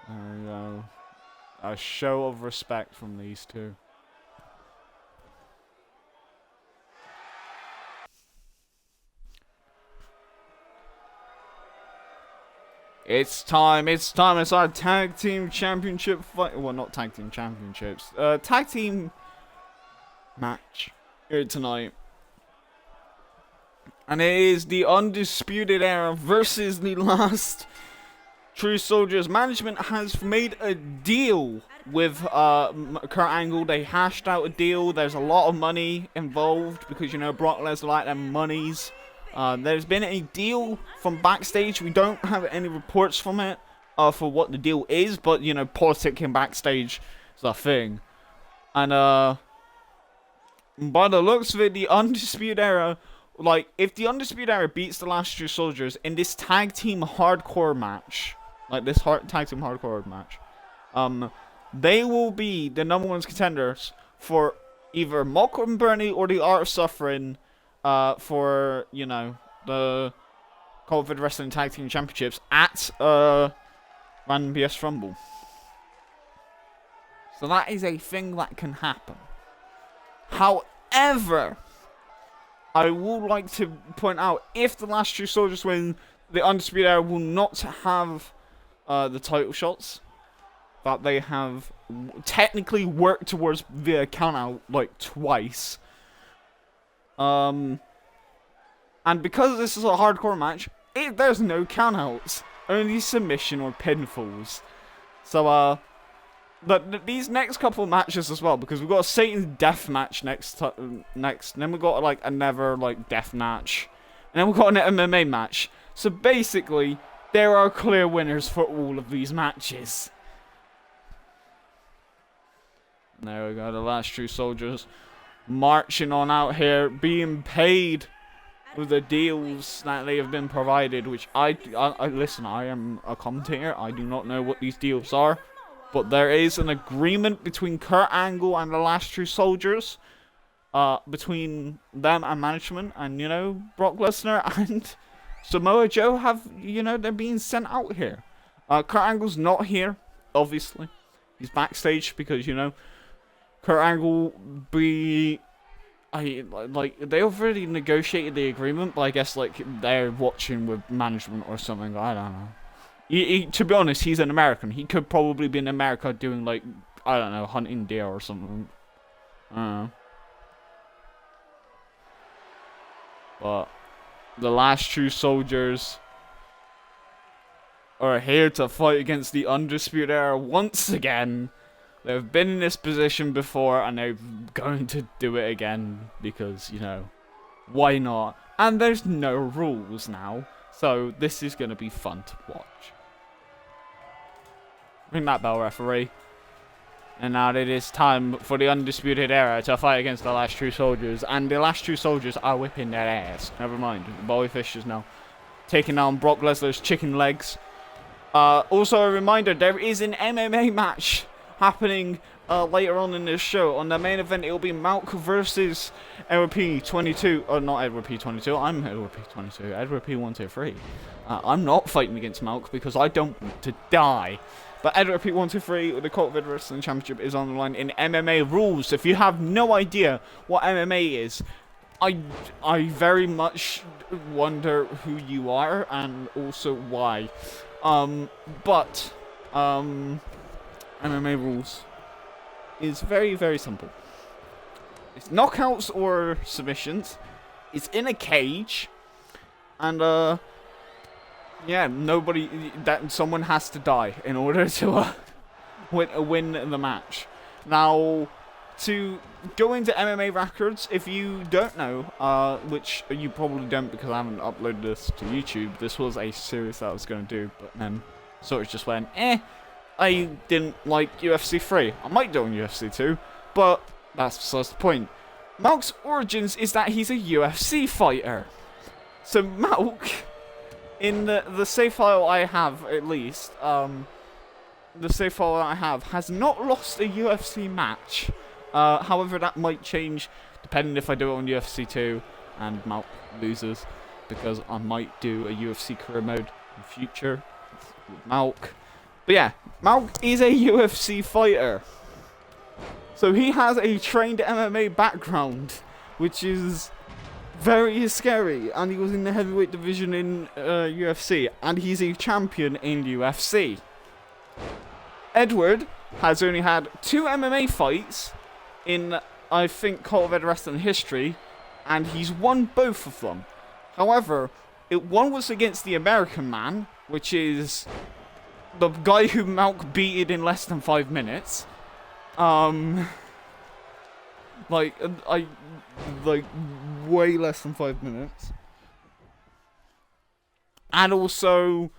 There we go. A show of respect from these two. It's time, it's our tag team championship fight. Well, not tag team championships. Tag team match here tonight. And it is the Undisputed Era versus the last True Soldiers management has made a deal with Kurt Angle. They hashed out a deal. There's a lot of money involved because, you know, Brock Lesnar like them monies. There's been a deal from backstage. We don't have any reports from it for what the deal is, but, you know, politicking backstage is a thing. And by the looks of it, the Undisputed Era, like, if the Undisputed Era beats the Last True Soldiers in this tag team hardcore match, like this tag team hardcore match, they will be the #1 contenders for either Malcolm and Bernie or the Art of Suffering, for, you know, the COVID Wrestling Tag Team Championships at Random BS Rumble. So that is a thing that can happen. However, I would like to point out, if the Last True Soldiers win, the Undisputed Era will not have the title shots that they have technically worked towards via countout like twice. And because this is a hardcore match, there's no countouts, only submission or pinfalls. So these next couple of matches as well, because we've got a Satan's Death match next, and then we've got like another like death match, and then we've got an MMA match. So basically, there are clear winners for all of these matches. And there we go, the Last True Soldiers marching on out here, being paid with the deals that they have been provided. Which I listen, I am a commentator. I do not know what these deals are. But there is an agreement between Kurt Angle and the Last True Soldiers, between them and management, and, you know, Brock Lesnar and Samoa Joe have, you know, they're being sent out here. Kurt Angle's not here, obviously. He's backstage because, you know, Kurt Angle they already negotiated the agreement, but I guess, like, they're watching with management or something, I don't know. To be honest, he's an American. He could probably be in America doing, like, I don't know, hunting deer or something. I don't know. But the Last True Soldiers are here to fight against the Undisputed Era once again. They've been in this position before, and they're going to do it again because, you know, why not? And there's no rules now, so this is going to be fun to watch. Ring that bell, referee. And now it is time for the Undisputed Era to fight against the Last True Soldiers. And the Last True Soldiers are whipping their ass. Never mind. Bobby Fischer's now taking down Brock Lesnar's chicken legs. Also a reminder, there is an MMA match happening later on in this show. On the main event, it will be Malk versus Edward P22. Or not Edward P22. I'm Edward P22. Edward P123. I'm not fighting against Malk because I don't want to die. But Edward P123, the COEW Wrestling Championship, is on the line in MMA rules. If you have no idea what MMA is, I very much wonder who you are and also why. But MMA rules is very, very simple. It's knockouts or submissions. It's in a cage, and yeah, someone has to die in order to win the match. Now, to go into MMA records, if you don't know, which you probably don't because I haven't uploaded this to YouTube, this was a series that I was going to do, but then sort of just went, I didn't like UFC 3. I might do on UFC 2, but that's besides the point. Malk's origins is that he's a UFC fighter. So Malk, in the save file I have, at least, the save file I have, has not lost a UFC match. However, that might change depending if I do it on UFC 2 and Malk loses, because I might do a UFC career mode in the future with Malk. But yeah, Malk is a UFC fighter. So he has a trained MMA background, which is very scary, and he was in the heavyweight division in UFC, and he's a champion in UFC. Edward has only had 2 MMA fights in, I think, COEW Wrestling history, and he's won both of them. However, one was against the American Man, which is the guy who Malk beated in less than 5 minutes. Like, like, way less than 5 minutes. And also,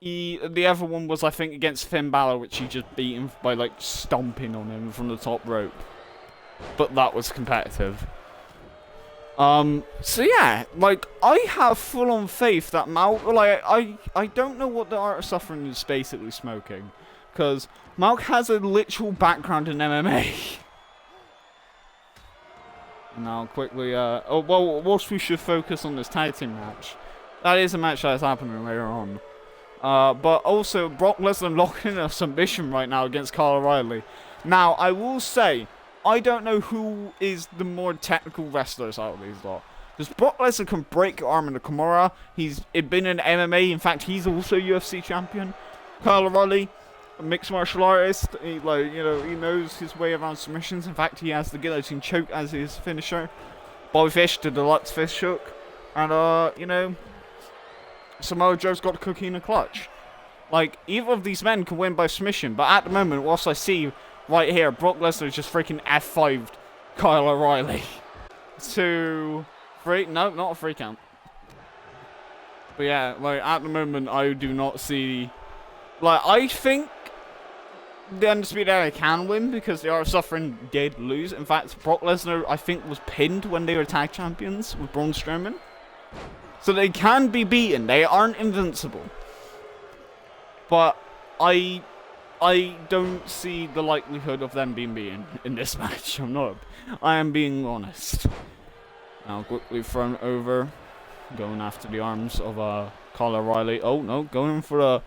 the other one was, I think, against Finn Balor, which he just beat him by, like, stomping on him from the top rope. But that was competitive. So yeah, like, I have full-on faith that Malk, like, I don't know what the art of suffering is basically smoking. Because Malk has a literal background in MMA. Now, quickly, whilst we should focus on this tag team match, that is a match that is happening later on. But also, Brock Lesnar locking in a submission right now against Kyle O'Reilly. Now, I will say, I don't know who is the more technical wrestlers out of these lot. Because Brock Lesnar can break your arm in a Kimura. He's been in MMA. In fact, he's also UFC champion. Kyle O'Reilly, a mixed martial artist. He, like, you know, he knows his way around submissions. In fact, he has the guillotine choke as his finisher. Bobby Fish, the deluxe fish hook. And, you know, Samoa Joe's got the cookie in a clutch. Like, either of these men can win by submission. But at the moment, whilst I see right here, Brock Lesnar just freaking F5'd Kyle O'Reilly. 2, 3. No, not a 3 count. But yeah, like, at the moment, I do not see... Like, I think the Undisputed Era can win because the Art of Suffering did lose. In fact, Brock Lesnar, I think, was pinned when they were tag champions with Braun Strowman. So they can be beaten. They aren't invincible. But I don't see the likelihood of them being beaten in this match. I am being honest. Now quickly thrown over. Going after the arms of Kyle O'Reilly. Oh no, going for a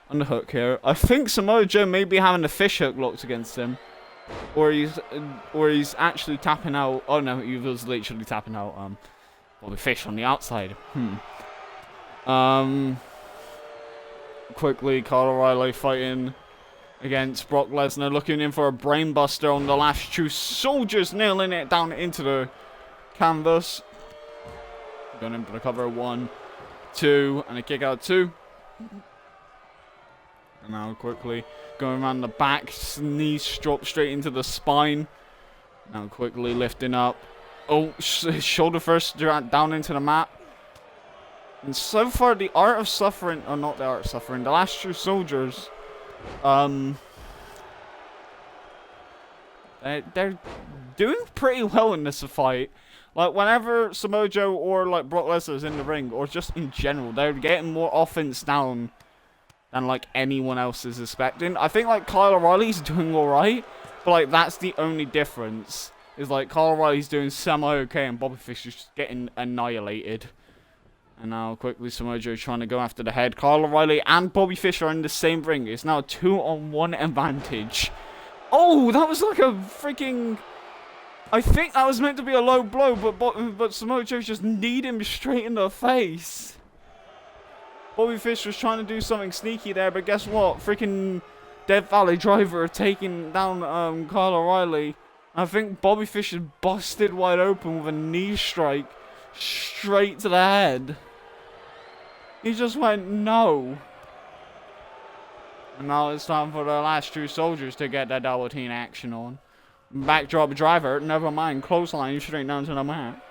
underhook here. I think Samoa Joe may be having the fish hook locked against him. Or he's actually tapping out. Oh no, he was literally tapping out Bobby Fish on the outside. Quickly, Kyle O'Reilly fighting against Brock Lesnar, looking in for a brainbuster on the last two soldiers, nailing it down into the canvas. Going in for the cover. 1, 2, and a kick out 2. And now quickly going around the back, knees drop straight into the spine. Now quickly lifting up. Oh, shoulder first down into the mat. And so far, the Art of Suffering, or not the Art of Suffering, the last two soldiers, they're doing pretty well in this fight. Like, whenever Samoa Joe or, like, Brock Lesnar is in the ring, or just in general, they're getting more offense down than, like, anyone else is expecting. I think, like, Kyle O'Reilly's doing alright, but, like, that's the only difference. Is, like, Kyle O'Reilly's doing semi-okay, and Bobby Fish is just getting annihilated. And now, quickly, Samoa Joe trying to go after the head. Kyle O'Reilly and Bobby Fish are in the same ring. It's now a 2-on-1 advantage. Oh, that was like a freaking... I think that was meant to be a low blow, but Samoa Joe just kneed him straight in the face. Bobby Fish was trying to do something sneaky there, but guess what? Freaking Death Valley Driver taking down Kyle O'Reilly. I think Bobby Fish is busted wide open with a knee strike straight to the head. He just went, no. And now it's time for the last two soldiers to get that double team action on. Backdrop driver, never mind. Clothesline straight down to the mat.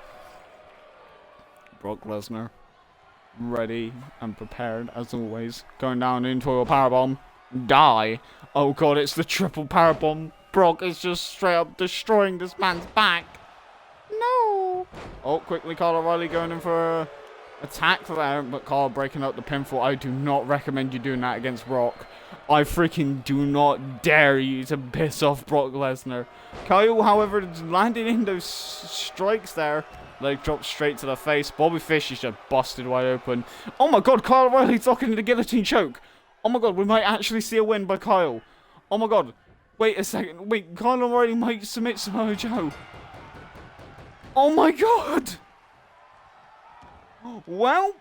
Brock Lesnar, ready and prepared as always. Going down into a powerbomb. Die. Oh god, it's the triple powerbomb. Brock is just straight up destroying this man's back. No. Oh, quickly, Kyle O'Reilly going in for a attack there, but Kyle breaking up the pinfall. I do not recommend you doing that against Brock. I freaking do not dare you to piss off Brock Lesnar. Kyle, however, landed in those strikes there. Leg dropped straight to the face. Bobby Fish is just busted wide open. Oh my god, Kyle O'Reilly's locking in the guillotine choke. Oh my god, we might actually see a win by Kyle. Oh my god. Wait a second. Wait, Kyle O'Reilly might submit Samoa Joe. Oh my god. Welp.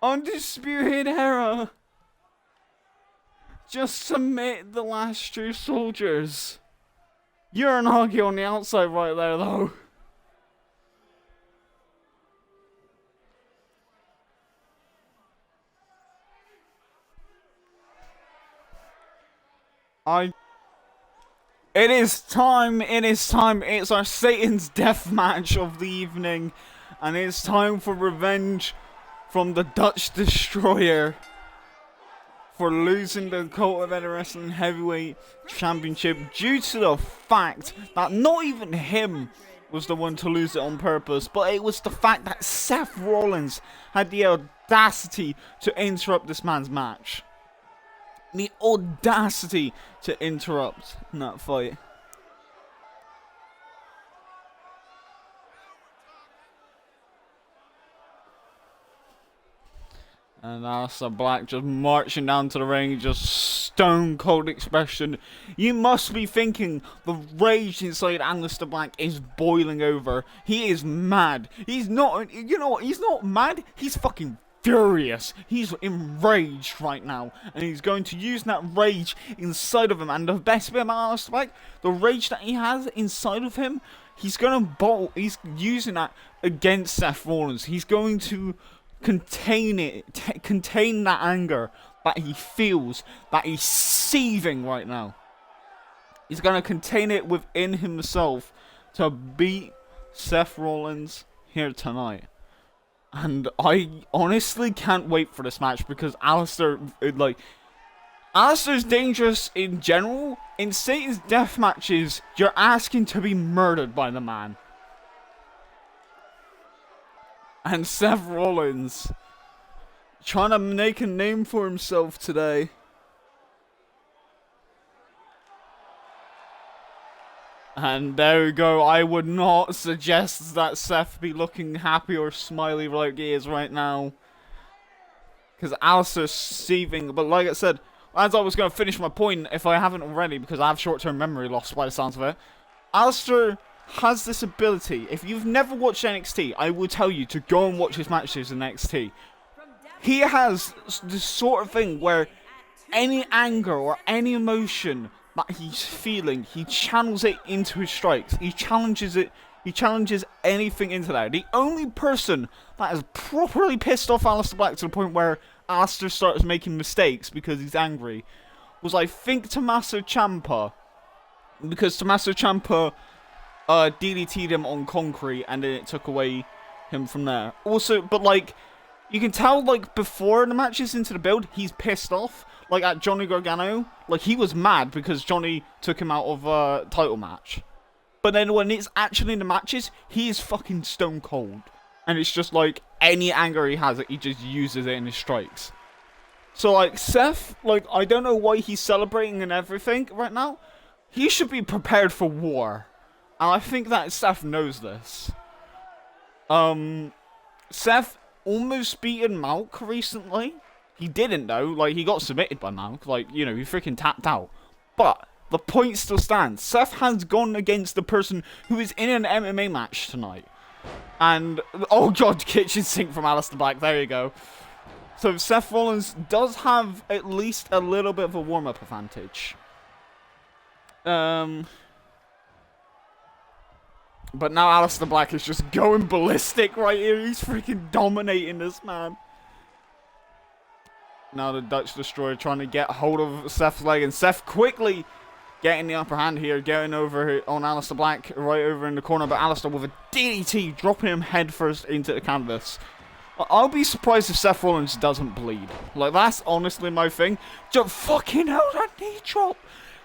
Undisputed Era. Just submit the last two soldiers. You're an argue on the outside right there, though. I. It is time. It is time. It's our Satan's death match of the evening, and it's time for revenge from the Dutch Destroyer for losing the COEW Wrestling Heavyweight Championship due to the fact that not even him was the one to lose it on purpose, but it was the fact that Seth Rollins had the audacity to interrupt this man's match. The audacity to interrupt that fight. And Aleister Black just marching down to the ring, just stone cold expression. You must be thinking the rage inside Aleister Black is boiling over. He is mad. He's not, you know what, he's not mad, he's fucking furious. He's enraged right now. And he's going to use that rage inside of him. And the best bit about Aleister Black, the rage that he has inside of him, he's he's using that against Seth Rollins. He's going to contain that anger that he feels, that he's seething right now. He's going to contain it within himself to beat Seth Rollins here tonight. And I honestly can't wait for this match because Aleister's dangerous in general. In Satan's death matches, you're asking to be murdered by the man. And Seth Rollins trying to make a name for himself today. And there we go. I would not suggest that Seth be looking happy or smiley like he is right now. Because Aleister's seething. But like I said, as I was going to finish my point, if I haven't already, because I have short-term memory loss by the sounds of it, Aleister has this ability. If you've never watched NXT, I will tell you to go and watch his matches in NXT. He has this sort of thing where any anger or any emotion that he's feeling, he channels it into his strikes. He challenges it. He challenges anything into that. The only person that has properly pissed off Aleister Black to the point where Aleister starts making mistakes because he's angry was, I think, Tommaso Ciampa. Because Tommaso Ciampa DDT'd him on concrete and then it took away him from there. Also, but like, you can tell like before the matches into the build, he's pissed off. Like at Johnny Gargano, like he was mad because Johnny took him out of a title match. But then when it's actually in the matches, he is fucking stone cold. And it's just like any anger he has, he just uses it in his strikes. So like Seth, like I don't know why he's celebrating and everything right now. He should be prepared for war. And I think that Seth knows this. Seth almost beaten Malk recently. He didn't though, like he got submitted by Malk, like, you know, he freaking tapped out. But the point still stands. Seth has gone against the person who is in an MMA match tonight. And, oh god, kitchen sink from Aleister Black, there you go. So Seth Rollins does have at least a little bit of a warm-up advantage. But now Aleister Black is just going ballistic right here. He's freaking dominating this man. Now the Dutch Destroyer trying to get hold of Seth's leg. And Seth quickly getting the upper hand here. Getting over on Aleister Black right over in the corner. But Aleister with a DDT dropping him headfirst into the canvas. I'll be surprised if Seth Rollins doesn't bleed. Like, that's honestly my thing. Just fucking hell, that knee drop.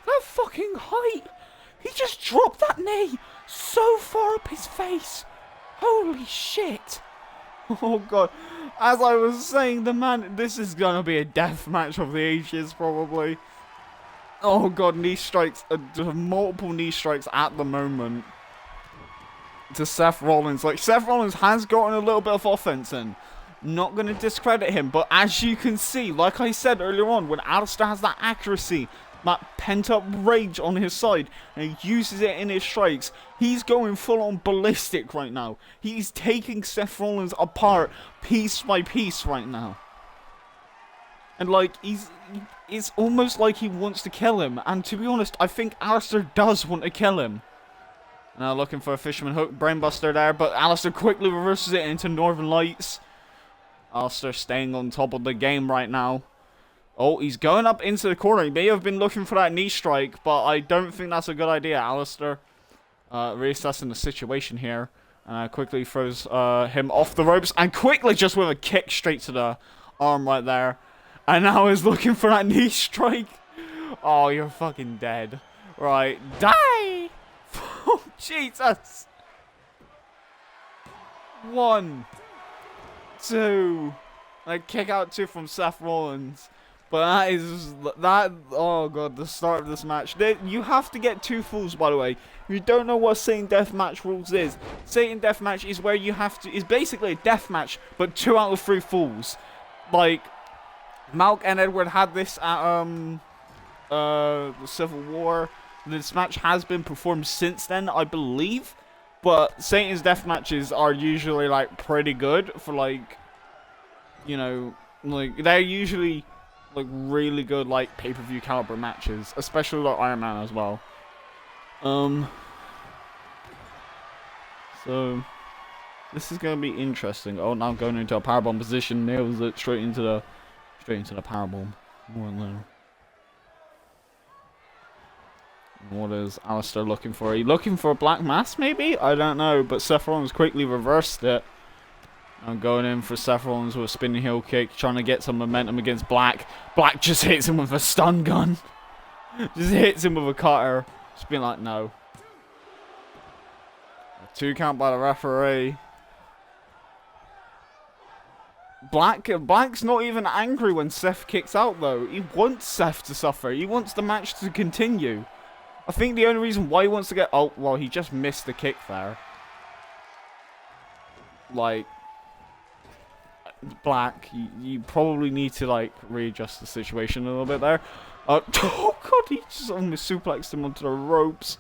That fucking height. He just dropped that knee so far up his face. Holy shit. Oh god. As I was saying, the man, this is gonna be a death match of the ages probably. Oh god, knee strikes, multiple knee strikes at the moment to Seth Rollins. Like, Seth Rollins has gotten a little bit of offense in. Not gonna discredit him, but as you can see, like I said earlier on, when Aleister has that accuracy, that pent-up rage on his side, and he uses it in his strikes, he's going full-on ballistic right now. He's taking Seth Rollins apart piece by piece right now. And like, it's almost like he wants to kill him. And to be honest, I think Aleister does want to kill him. Now looking for a fisherman hook, brainbuster there, but Aleister quickly reverses it into Northern Lights. Aleister staying on top of the game right now. Oh, he's going up into the corner. He may have been looking for that knee strike, but I don't think that's a good idea, Alistair. Reassessing the situation here. Quickly throws him off the ropes. And quickly just with a kick straight to the arm right there. And now he's looking for that knee strike. Oh, you're fucking dead. Right. Die! Oh, Jesus. 1, 2. Like, kick out 2 from Seth Rollins. But that is, oh god, the start of this match. You have to get 2 falls, by the way. If you don't know what Satan Deathmatch rules is, Satan Deathmatch is where you have to, is basically a deathmatch, but 2 out of 3 falls. Like, Malk and Edward had this at, the Civil War. This match has been performed since then, I believe. But Satan's Deathmatches are usually, like, pretty good for, like, you know, like, they're usually like really good like pay-per-view caliber matches, especially like Iron Man as well. So this is gonna be interesting. Oh, now going into a powerbomb position, nails it straight into the powerbomb. What is Alistair looking for? Are you looking for a black mass maybe? I don't know, but Seth Rollins quickly reversed it. I'm going in for Seth Rollins with a spinning heel kick, trying to get some momentum against Black. Black just hits him with a stun gun. Just hits him with a cutter. Just being like, no. A 2 count by the referee. Black's not even angry when Seth kicks out, though. He wants Seth to suffer. He wants the match to continue. I think the only reason why he wants to get... Oh, well, he just missed the kick there. Like... Black, you probably need to like readjust the situation a little bit there. Oh god, he just almost suplexed him onto the ropes.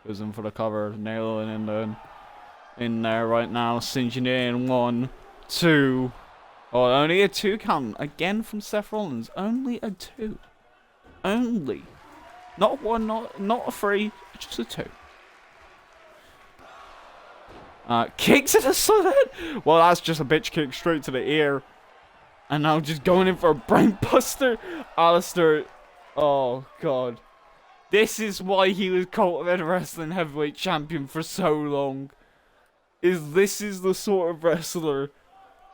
Goes in for the cover, nailing in there right now, singeing it in 1, 2. Oh, only a 2 count again from Seth Rollins. Only a 2. Only, not 1, not a 3, just a 2. Kick to the side. Well, that's just a bitch kick straight to the ear. And now just going in for a brain buster. Alistair. Oh, God. This is why he was Cultivated Wrestling Heavyweight Champion for so long. This is the sort of wrestler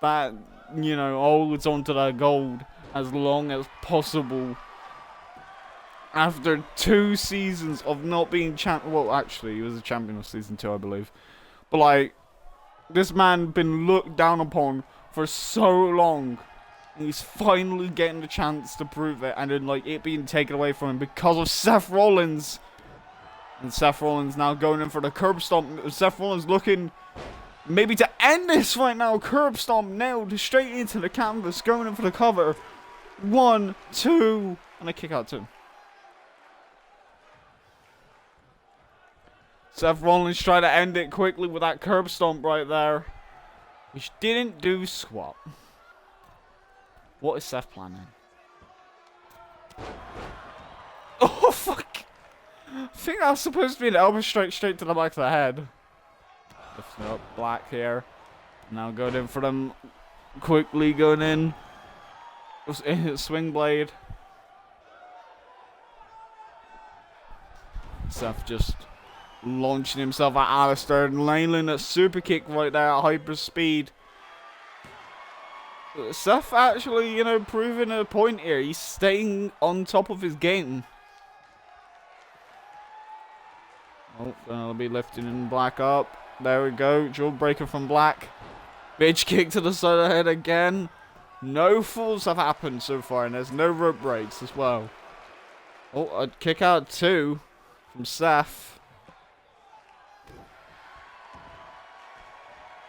that, you know, holds onto that gold as long as possible. After 2 seasons of not being champion. Well, actually, he was a champion of season 2, I believe. But, like, this man been looked down upon for so long. And he's finally getting the chance to prove it. And then, like, it being taken away from him because of Seth Rollins. And Seth Rollins now going in for the curb stomp. Seth Rollins looking maybe to end this right now. Curb stomp nailed straight into the canvas. Going in for the cover. 1, 2. And a kick out 2. Seth Rollins tried to end it quickly with that curb stomp right there. Which didn't do squat. What is Seth planning? Oh, fuck. I think that was supposed to be an elbow strike straight to the back of the head. Lifting up Black here. Now going in for them. Quickly going in. Swing blade. Seth just launching himself at Alistair and nailing a super kick right there at hyper speed. Seth actually, you know, proving a point here. He's staying on top of his game. Oh, gonna be lifting Black up. There we go. Jaw breaker from Black. Bitch kick to the side of the head again. No falls have happened so far, and there's no rope breaks as well. Oh, a kick out 2 from Seth.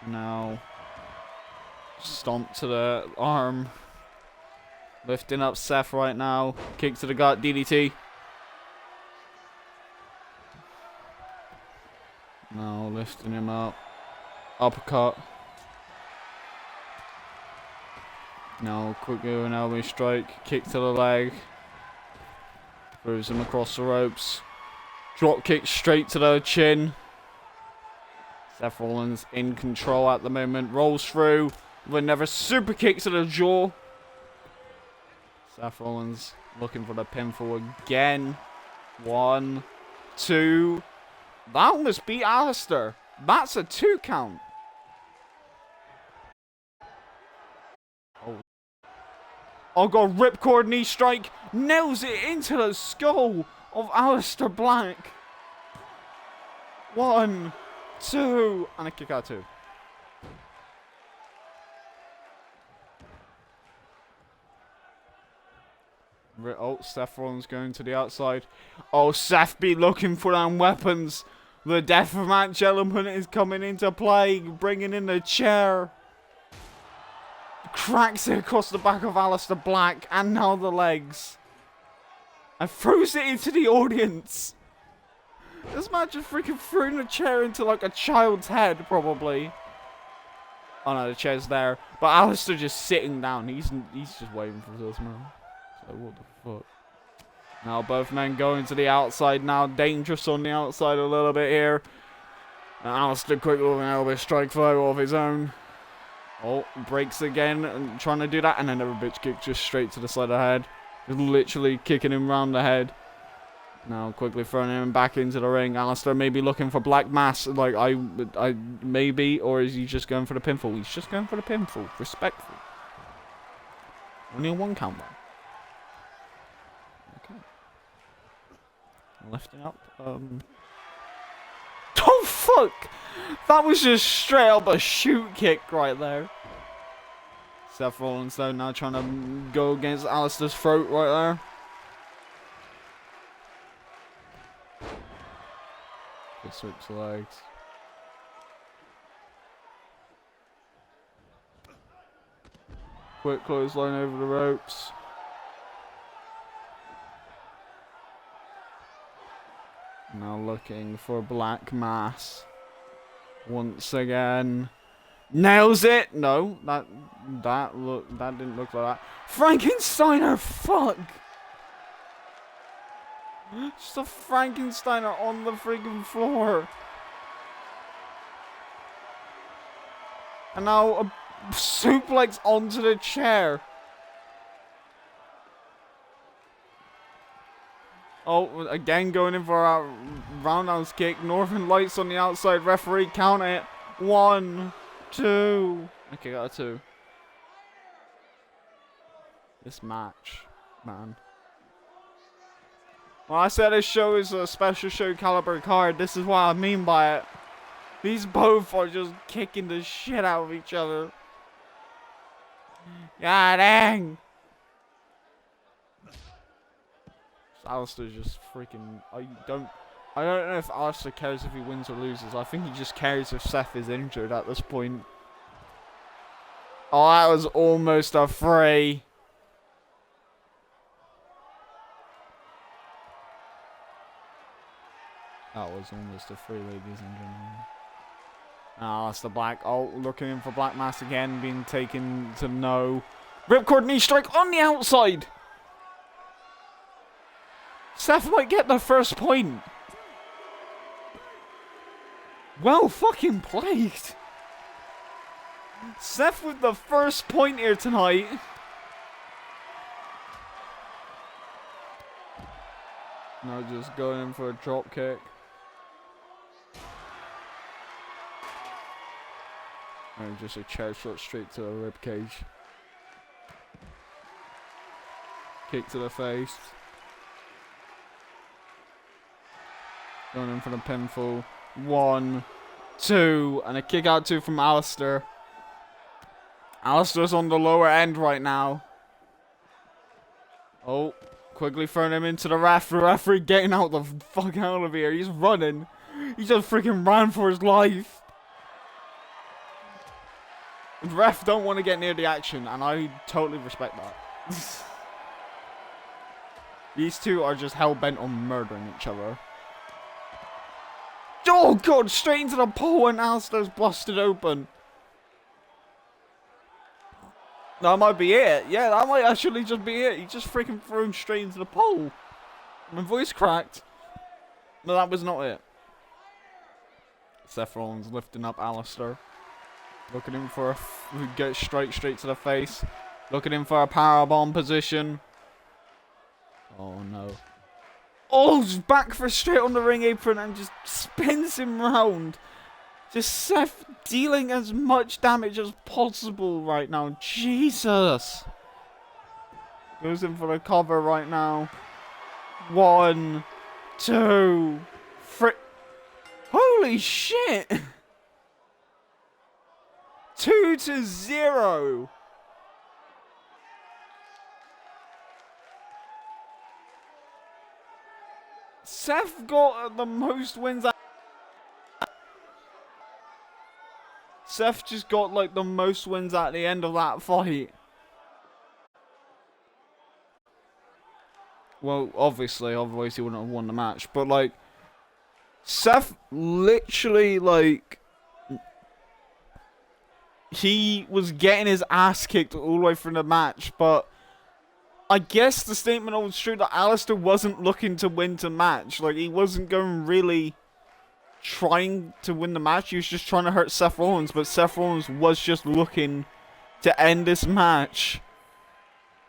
Now, stomp to the arm. Lifting up Seth right now. Kick to the gut, DDT. Now lifting him up. Uppercut. Now quick going elbow strike. Kick to the leg. Throws him across the ropes. Drop kick straight to the chin. Seth Rollins in control at the moment. Rolls through with another super kick to the jaw. Seth Rollins looking for the pinfall again. 1, 2. That almost beat Alistair. That's a 2 count. Oh god, ripcord knee strike. Nails it into the skull of Alistair Black. 1, 2. And a kick out 2. Oh, Seth Rollins going to the outside. Oh, Seth be looking for them weapons. The deathmatch element is coming into play, bringing in the chair. Cracks it across the back of Alistair Black, and now the legs. And throws it into the audience. This man just freaking threw the chair into like a child's head, probably. Oh no, the chair's there. But Alistair just sitting down. He's just waiting for this man. So what the fuck? Now both men going to the outside now. Dangerous on the outside a little bit here. And Alistair quickly with an elbow strike flow of his own. Oh, breaks again and trying to do that. And another bitch kick just straight to the side of the head. Just literally kicking him round the head. Now quickly throwing him back into the ring. Alistair may be looking for Black Mass. Like, I maybe. Or is he just going for the pinfall? He's just going for the pinfall. Respectful. Only a 1 count though. Lifting up. Oh fuck! That was just straight up a shoot kick right there. Seth Rollins though now trying to go against Alistair's throat right there. Just switch legs. Quick clothesline over the ropes. Now looking for Black Mass. Once again. Nails it! No, that didn't look like that. Frankensteiner, fuck! Just a Frankensteiner on the freaking floor. And now a suplex onto the chair. Oh, again going in for a roundhouse kick. Northern Lights on the outside. Referee count it. 1, 2. Okay, got a 2. This match, man. Well, I said this show is a special show caliber card. This is what I mean by it. These both are just kicking the shit out of each other. God dang. Alistair's just freaking. I don't know if Alistair cares if he wins or loses. I think he just cares if Seth is injured at this point. Oh, that was almost a 3. That was almost a 3, ladies and gentlemen. Alistair Black. Oh, looking in for Black Mass again, being taken to no. Ripcord knee strike on the outside. Seth might get the first point. Well fucking played. Seth with the first point here tonight. Now just going in for a drop kick. And just a chair shot straight to the rib cage. Kick to the face. Going in for the pinfall. 1, 2. And a kick out 2 from Alistair. Alistair's on the lower end right now. Oh, quickly throwing him into the ref. The referee getting out the fuck out of here. He's running. He just freaking ran for his life. The ref don't want to get near the action, and I totally respect that. These two are just hell-bent on murdering each other. Oh god, straight into the pole and Alistair's busted open. That might be it. Yeah, that might actually just be it. He just freaking threw straight into the pole. My voice cracked. But that was not it. Seth Rollins lifting up Alistair. Looking in for a get straight to the face. Looking in for a powerbomb position. Oh no. Oh, just back for straight on the ring apron and just spins him round. Just Seth dealing as much damage as possible right now. Jesus. Goes in for the cover right now. 1, 2, 3. Holy shit. 2-0. Seth got the most wins. Seth just got like the most wins at the end of that fight. Well, obviously, otherwise he wouldn't have won the match. But like, Seth literally like, he was getting his ass kicked all the way through the match. But I guess the statement holds true that Alistair wasn't looking to win the match. Like, he wasn't going really trying to win the match. He was just trying to hurt Seth Rollins. But Seth Rollins was just looking to end this match.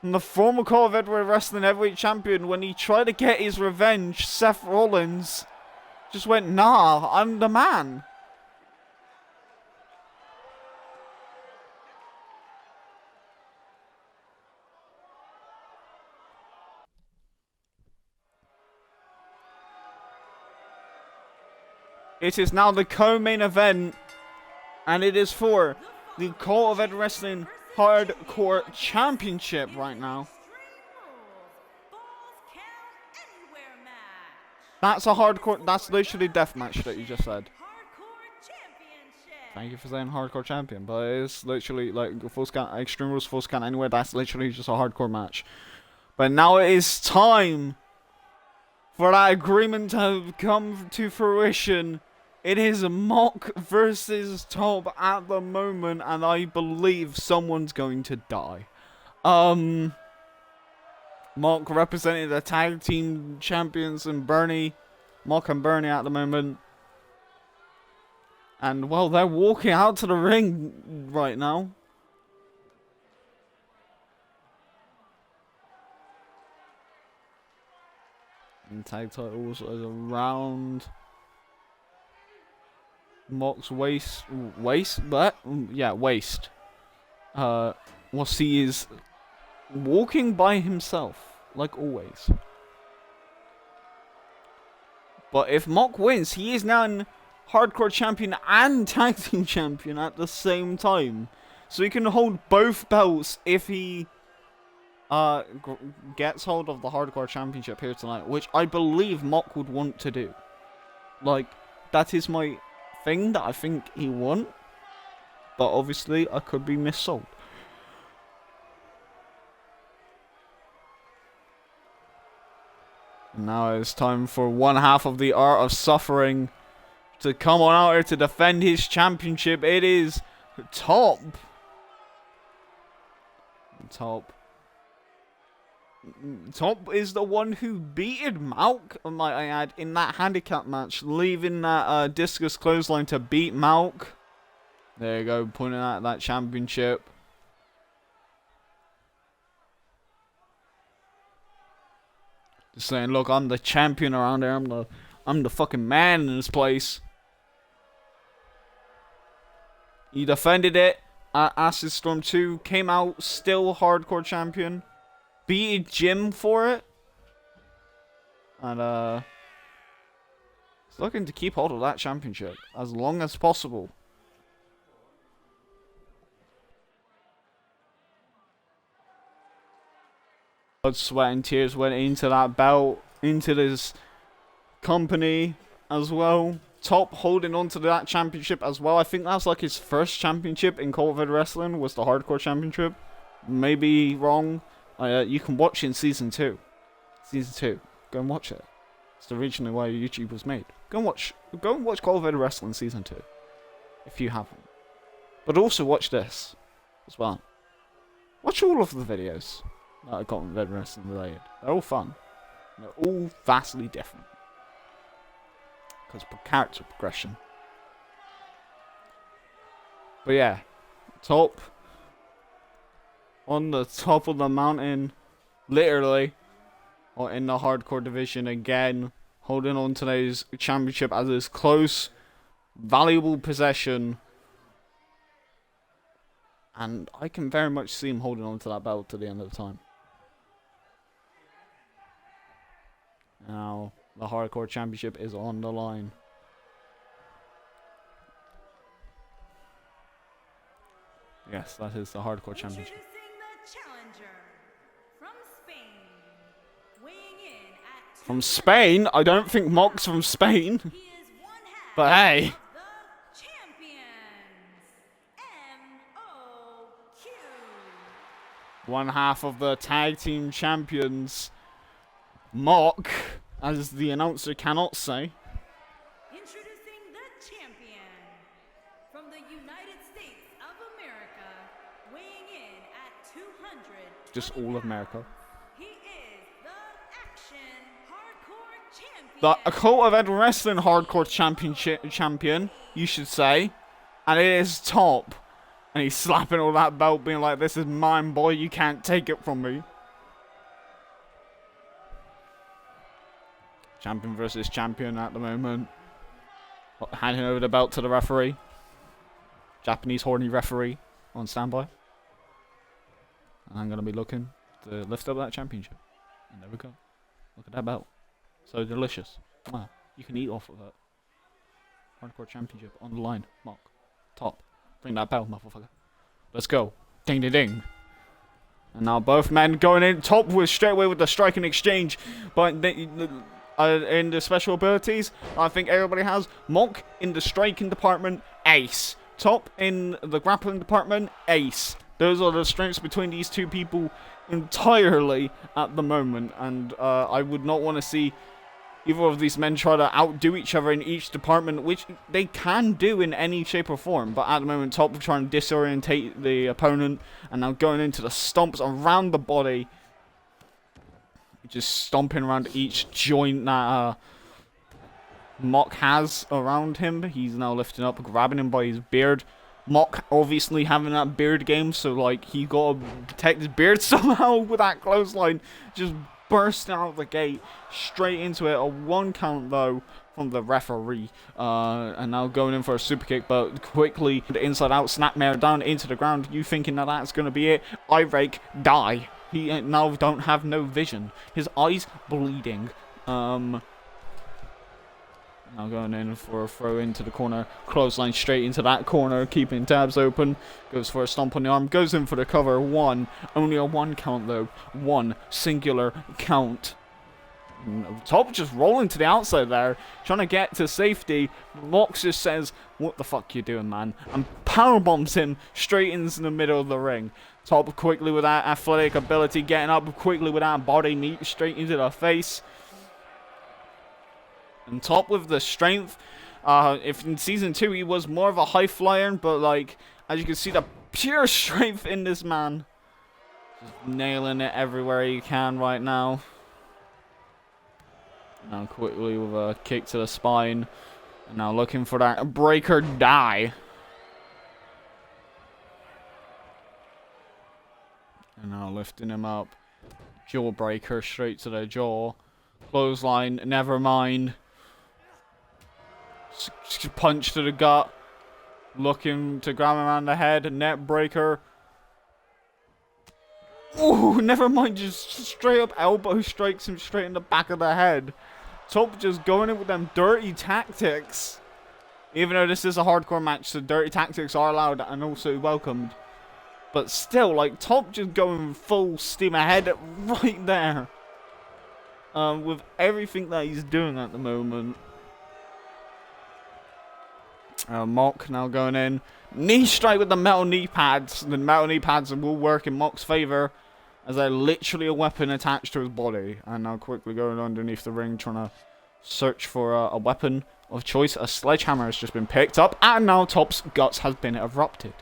And the former COEW Wrestling Heavyweight Champion, when he tried to get his revenge, Seth Rollins just went, nah, I'm the man. It is now the co-main event, and it is for the COEW Wrestling Hardcore Championship right now. That's a hardcore, that's literally deathmatch that you just said. Thank you for saying hardcore champion, but it's literally like full scan, Extreme Rules full scan anywhere, that's literally just a hardcore match. But now it is time for that agreement to come to fruition. It is Mock versus Top at the moment, and I believe someone's going to die. Mock representing the tag team champions and Bernie. Mock and Bernie at the moment. And, well, they're walking out to the ring right now. And tag titles are around Mock's waist. Yeah, waist. We'll see is walking by himself, like always. But if Mock wins, he is now an hardcore champion and tag team champion at the same time. So he can hold both belts if he gets hold of the hardcore championship here tonight, which I believe Mock would want to do. Like, that is my thing that I think he want, but obviously I could be missold. And now it's time for one half of the Art of Suffering to come on out here to defend his championship. It is Top. Top is the one who beated Malk, might I add, in that handicap match, leaving that discus clothesline to beat Malk. There you go, pointing at that championship. Just saying, look, I'm the champion around there. I'm the fucking man in this place. He defended it at Acid Storm 2, came out still hardcore champion. Beat Jim for it. And he's looking to keep hold of that championship as long as possible. Blood, sweat and tears went into that belt, into this company as well. Top holding on to that championship as well. I think that's like his first championship in COEW Wrestling was the hardcore championship. Maybe wrong. You can watch it in season 2. Season 2. Go and watch it. It's originally why YouTube was made. Go and watch COEW Wrestling season 2. If you haven't. But also watch this as well. Watch all of the videos that are COEW Wrestling related. They're all fun. They're all vastly different. Because character progression. But yeah. Top. On the top of the mountain, literally, or in the hardcore division again, holding on to today's championship as his close, valuable possession. And I can very much see him holding on to that belt to the end of the time. Now, the hardcore championship is on the line. Yes, that is the hardcore championship. Introducing the challenger from Spain, weighing in at From Spain? I don't think Mock's from Spain. he is one half But hey, the champions. MOQ. one half of the tag team champions, Mock, as the announcer cannot say. Introducing the champion from the United States of America, weighing in at 200. Just all of America. He is the Action Hardcore The Champion. COEW Wrestling Hardcore Champion, you should say. And it is Top. And he's slapping all that belt, being like, this is mine, boy, you can't take it from me. Champion versus champion at the moment. Handing over the belt to the referee. Japanese horny referee on standby. And I'm going to be looking to lift up that championship. And there we go. Look at that belt. So delicious. Wow. You can eat off of that. Hardcore championship on the line. Mock. Top. Bring that belt, motherfucker. Let's go. Ding ding ding. And now both men going in. Top was straight away with the striking exchange. But in the special abilities, I think everybody has. Mock in the striking department, ace. Top in the grappling department, ace. Those are the strengths between these two people entirely at the moment. And I would not want to see either of these men try to outdo each other in each department, which they can do in any shape or form. But at the moment, Top trying to disorientate the opponent, and now going into the stomps around the body. Just stomping around each joint that Mock has around him. He's now lifting up, grabbing him by his beard. Mock obviously having that beard game, so like he got to protect his beard somehow with that clothesline. Just bursting out of the gate, straight into it. A 1 count though from the referee. And now going in for a super kick, but quickly the inside out snapmare down into the ground. You thinking that that's going to be it? I rake, die. He now don't have no vision. His eyes bleeding. Now going in for a throw into the corner. Clothesline straight into that corner, keeping tabs open. Goes for a stomp on the arm. Goes in for the cover. 1. Only a 1 count though. 1 singular count. Top just rolling to the outside there, trying to get to safety. Mox just says, "What the fuck you doing, man?" and powerbombs him straight into the middle of the ring. Top quickly with that athletic ability, getting up quickly with that body knee straight into the face. And Top with the strength. If in season 2 he was more of a high flyer, but like as you can see, the pure strength in this man. Just nailing it everywhere he can right now. Now quickly with a kick to the spine. And now looking for that breaker die. And now lifting him up. Jawbreaker straight to the jaw. Clothesline, never mind. Punch to the gut. Looking to grab him around the head. Net breaker. Ooh, never mind. Just straight up elbow strikes him straight in the back of the head. Top just going in with them dirty tactics. Even though this is a hardcore match, so dirty tactics are allowed and also welcomed. But still, like, Top just going full steam ahead right there. With everything that he's doing at the moment. Mock now going in. Knee strike with the metal knee pads. The metal knee pads will work in Mock's favour, as they're literally a weapon attached to his body. And now quickly going underneath the ring, trying to search for a weapon of choice. A sledgehammer has just been picked up, and now Top's guts has been erupted.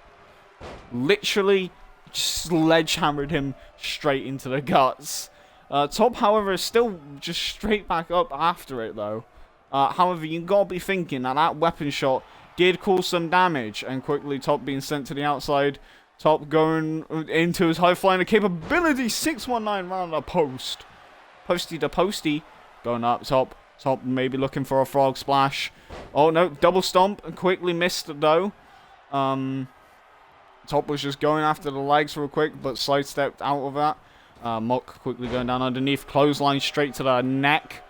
Literally sledgehammered him straight into the guts. Top, however, is still just straight back up after it, though. However, you gotta be thinking that that weapon shot did cause some damage, and quickly Top being sent to the outside. Top going into his high flying capability, 619 round the post. Posty to posty. Going up top. Top maybe looking for a frog splash. Oh no, double stomp. Quickly missed though. Top was just going after the legs real quick, but sidestepped out of that. Mock quickly going down underneath. Clothesline straight to the neck.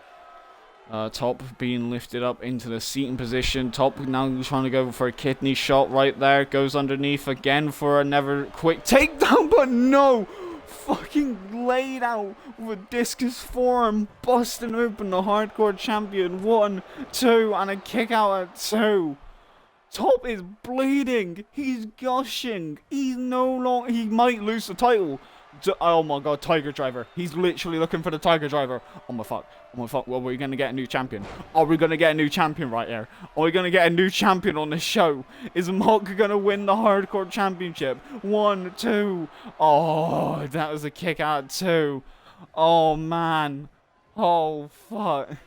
Top being lifted up into the seating position. Top now trying to go for a kidney shot right there. Goes underneath again for another quick takedown, but no! Fucking laid out with a discus forearm, busting open the hardcore champion. 1, 2, and a kick out at 2. Top is bleeding. He's gushing. He's no longer. He might lose the title. Oh my god, Tiger Driver. He's literally looking for the Tiger Driver. Oh my fuck. Oh my fuck. Well, we're going to get a new champion. Are we going to get a new champion right here? Are we going to get a new champion on this show? Is Mock going to win the Hardcore Championship? 1, 2. Oh, that was a kick out 2. Oh man. Oh fuck.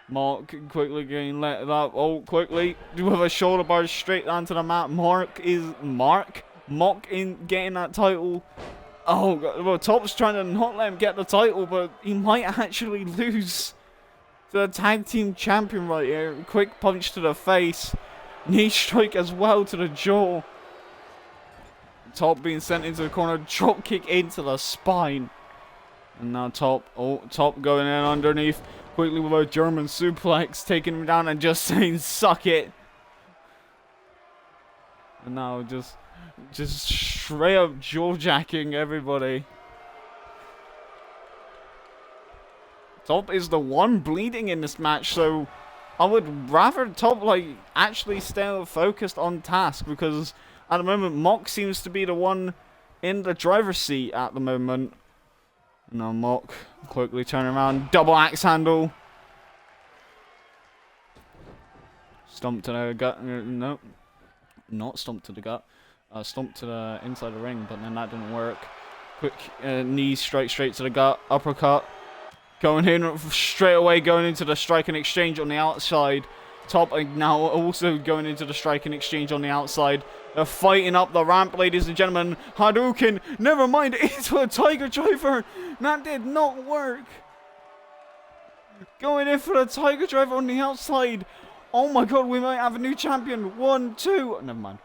Mark quickly getting let up. Oh, quickly. With a shoulder bar straight onto the mat. Mock in getting that title. Oh, God. Well, Top's trying to not let him get the title, but he might actually lose to the tag team champion right here. Quick punch to the face. Knee strike as well to the jaw. Top being sent into the corner. Drop kick into the spine. And now Top going in underneath. Quickly with a German suplex, taking him down and just saying, suck it. And now just straight up jaw-jacking everybody. Top is the one bleeding in this match, so I would rather Top, like, actually stay focused on task, because at the moment, Mock seems to be the one in the driver's seat at the moment. Now Mock quickly turn around, double axe handle. Stomp to the gut. Nope. Not stomp to the gut. Stomp to the inside the ring, but then that didn't work. Quick knee straight to the gut. Uppercut. Going in straight away, going into the striking exchange on the outside. Top now also going into the striking exchange on the outside. They're fighting up the ramp, ladies and gentlemen. Hadouken, never mind, into a Tiger Driver. That did not work. Going in for the Tiger Driver on the outside. Oh my god, we might have a new champion. 1, 2. Never mind.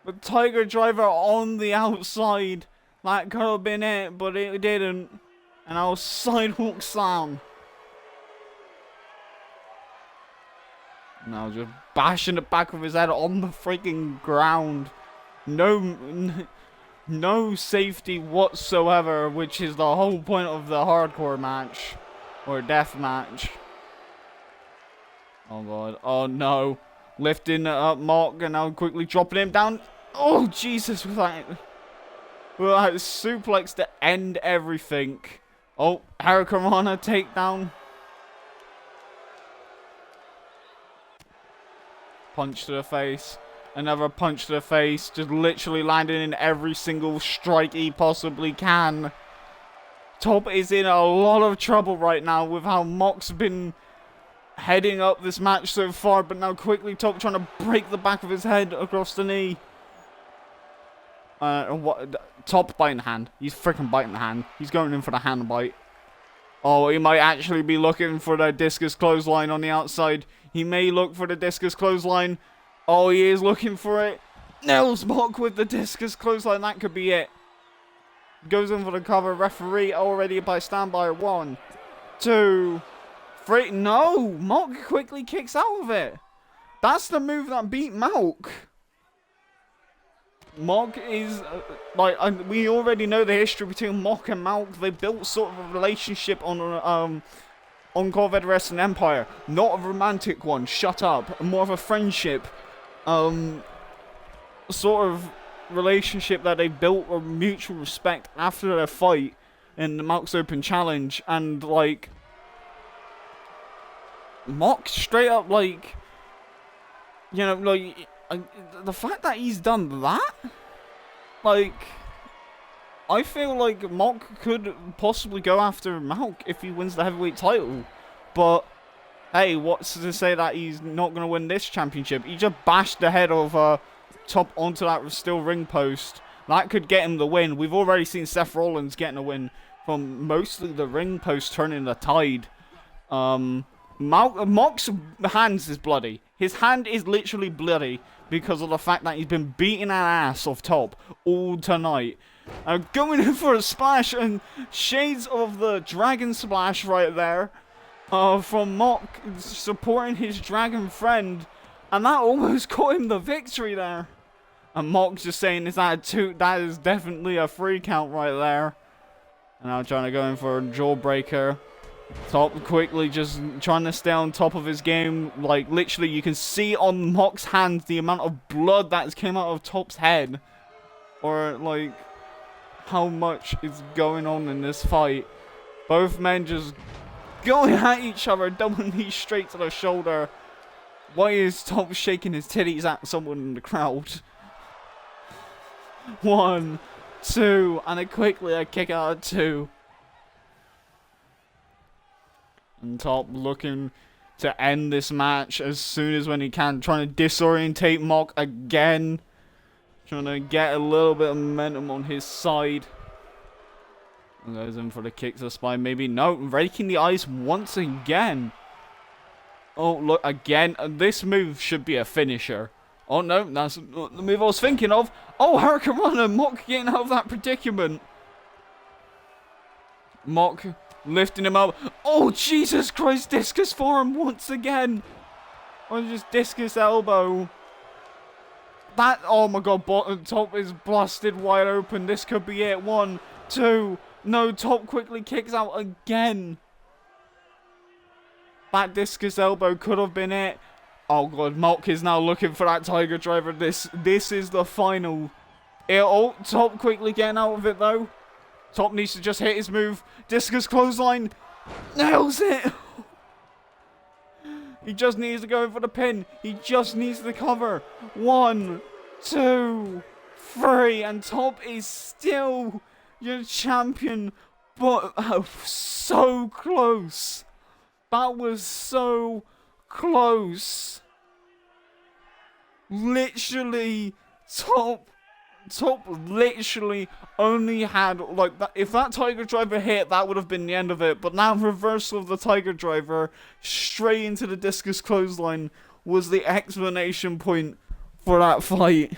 The Tiger Driver on the outside. That could have been it, but it didn't. And I'll sidewalk slam. Now just bashing the back of his head on the freaking ground. No safety whatsoever, which is the whole point of the hardcore match. Or death match. Oh god. Oh no. Lifting up Mock and now quickly dropping him down. Oh Jesus, with that suplex to end everything. Oh, Hurricanrana takedown. Punch to the face. Another punch to the face. Just literally landing in every single strike he possibly can. Top is in a lot of trouble right now with how Mock's been heading up this match so far. But now quickly Top trying to break the back of his head across the knee. Top biting the hand. He's freaking biting the hand. He's going in for the hand bite. Oh, he might actually be looking for the discus clothesline on the outside. He may look for the discus clothesline. Oh, he is looking for it. Nails Mock with the discus clothesline. That could be it. Goes in for the cover. Referee already by standby. 1, 2, 3. No! Mock quickly kicks out of it. That's the move that beat Malk. Mock is, we already know the history between Mock and Malk. They built sort of a relationship on Corvette Wrestling Empire. Not a romantic one, shut up. More of a friendship, sort of relationship that they built of mutual respect after their fight in the Malk's Open Challenge. And, like, Mock straight up, like, you know, like, the fact that he's done that, like, I feel like Mock could possibly go after Malk if he wins the heavyweight title. But, hey, what's to say that he's not going to win this championship? He just bashed the head of Top onto that steel ring post. That could get him the win. We've already seen Seth Rollins getting a win from mostly the ring post turning the tide. Mox's hands is bloody. His hand is literally bloody because of the fact that he's been beating an ass off top all tonight. Going in for a splash and shades of the dragon splash right there from Mox supporting his dragon friend. And that almost got him the victory there. And Mox just saying, that is definitely a free count right there. And now trying to go in for a jawbreaker. Top quickly just trying to stay on top of his game. Like, literally, you can see on Mox's hands the amount of blood that came out of Top's head. Or, like, how much is going on in this fight. Both men just going at each other, double knee straight to the shoulder. Why is Top shaking his titties at someone in the crowd? 1, 2, and then quickly a kick out of 2. And Top looking to end this match as soon as when he can, trying to disorientate Mox again. Trying to get a little bit of momentum on his side. And goes in for the kick to the spine. Maybe no. Raking the ice once again. Oh, look, again. This move should be a finisher. Oh, no. That's not the move I was thinking of. Oh, Hurricane Runner. Mox getting out of that predicament. Mox lifting him up. Oh, Jesus Christ. Discus forearm once again. Or just discus elbow. That, oh my god, Top is blasted wide open. This could be it. 1, 2. No, Top quickly kicks out again. That discus elbow could have been it. Oh god, Mox is now looking for that Tiger Driver. This is the final. Oh, Top quickly getting out of it though. Top needs to just hit his move. Discus clothesline. Nails it. He just needs to go in for the pin. He just needs the cover. 1, 2, 3. And Top is still your champion. But so close. That was so close. Literally, Top literally only had, like, that. If that Tiger Driver hit, that would have been the end of it. But now reversal of the Tiger Driver straight into the discus clothesline was the explanation point for that fight.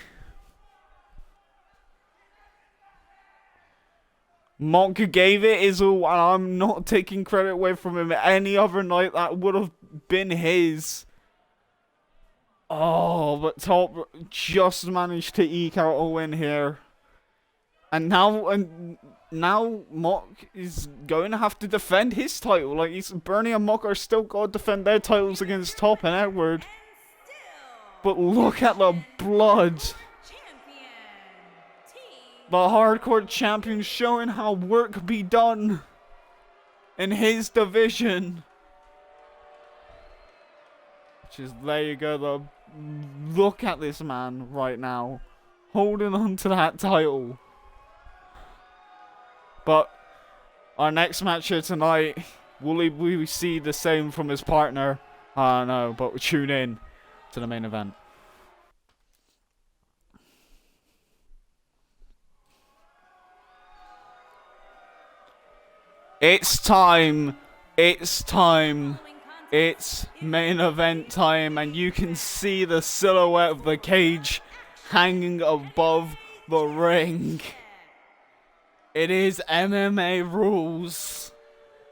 Mox gave it his all, and I'm not taking credit away from him. Any other night, that would have been his. Oh, but Top just managed to eke out a win here. And now Mox is going to have to defend his title. Like, Bernie and Mox are still going to defend their titles against Top and Edward. But look at the blood. The hardcore champion showing how work be done in his division. Just there you go. Look at this man right now, holding on to that title. But our next match here tonight, will we see the same from his partner? I don't know, but tune in to the main event. It's time. It's time. It's main event time, and you can see the silhouette of the cage hanging above the ring. It is MMA rules,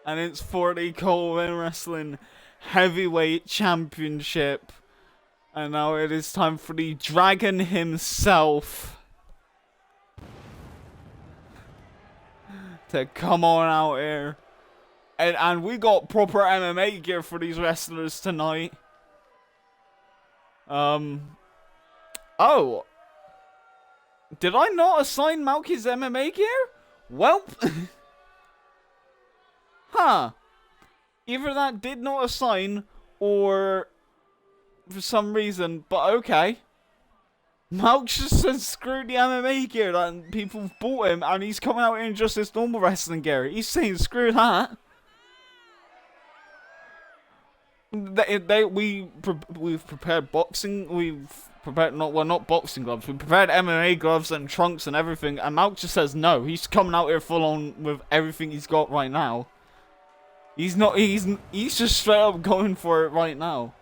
and it's for the COEW Wrestling Heavyweight Championship. And now it is time for the Dragon himself to come on out here. And we got proper MMA gear for these wrestlers tonight. Oh. Did I not assign Malky's MMA gear? Welp. Huh. Either that did not assign, or for some reason, but okay. Malk just said screw the MMA gear that people bought him, and he's coming out in just his normal wrestling gear. He's saying screw that. We've prepared boxing. We've prepared, not boxing gloves. We prepared MMA gloves and trunks and everything. And Malk just says no. He's coming out here full on with everything he's got right now. He's just straight up going for it right now.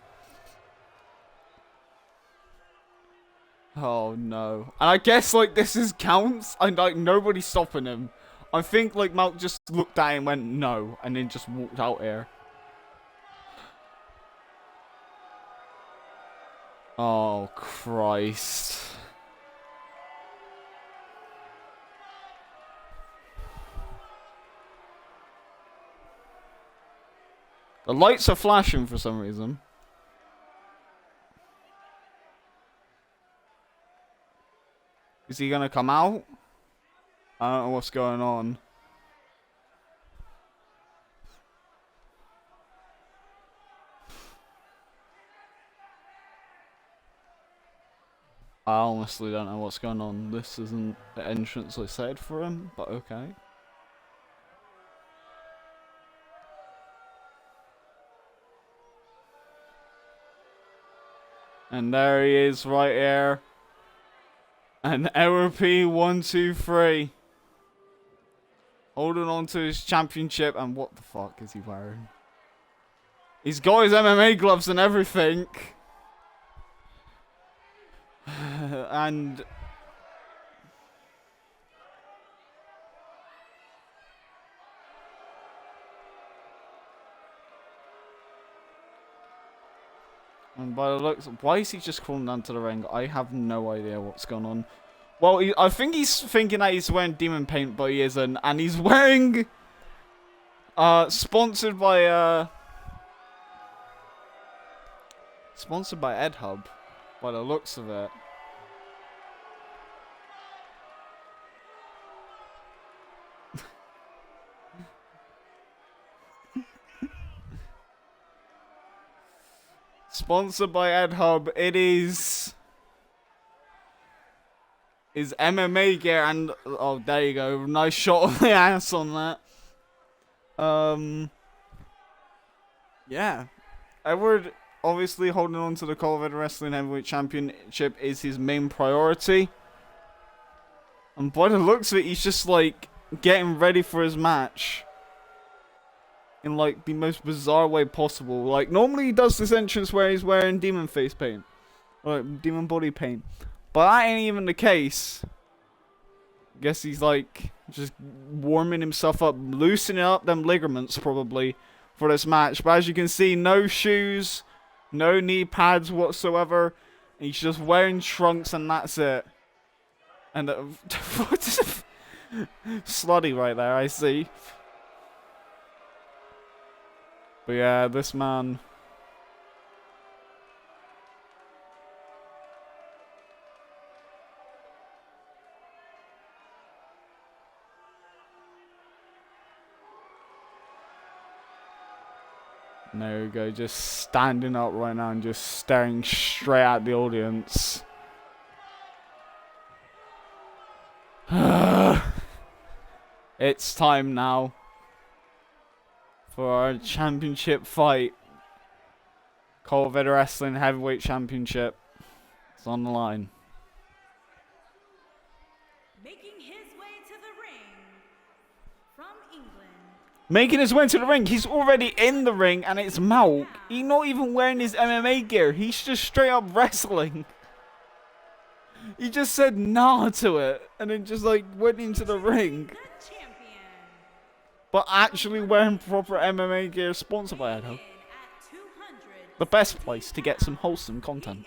Oh no. And I guess like this is counts and like nobody's stopping him. I think like Malk just looked at him and went no and then just walked out here. Oh Christ. The lights are flashing for some reason. Is he gonna come out? I don't know what's going on. I honestly don't know what's going on. This isn't the entrance I said for him, but okay. And there he is right here. And LRP 123. Holding on to his championship. And what the fuck is he wearing? He's got his MMA gloves and everything. And by the looks, why is he just crawling down to the ring? I have no idea what's going on. Well, I think he's thinking that he's wearing demon paint, but he isn't. And he's wearing, sponsored by Ed Hub, by the looks of it. Sponsored by Ed Hub. It is MMA gear and oh there you go. Nice shot of the ass on that. Yeah. Edward obviously holding on to the COEW Wrestling Heavyweight Championship is his main priority. And by the looks of it, he's just like getting ready for his match. In like the most bizarre way possible. Like normally he does this entrance where he's wearing demon face paint. Or like, demon body paint. But that ain't even the case. I guess he's like just warming himself up, loosening up them ligaments probably for this match. But as you can see, no shoes, no knee pads whatsoever. He's just wearing trunks and that's it. And slutty right there, I see. But yeah, this man. And there we go, just standing up right now and just staring straight at the audience. It's time now for our championship fight. COEW Wrestling Heavyweight Championship. It's on the line. Making his way to the ring from England. Making his way to the ring. He's already in the ring and it's Malk. He's not even wearing his MMA gear. He's just straight up wrestling. He just said nah to it and then just like went into the ring. But actually wearing proper MMA gear sponsored by Edo. The best place to get some wholesome content.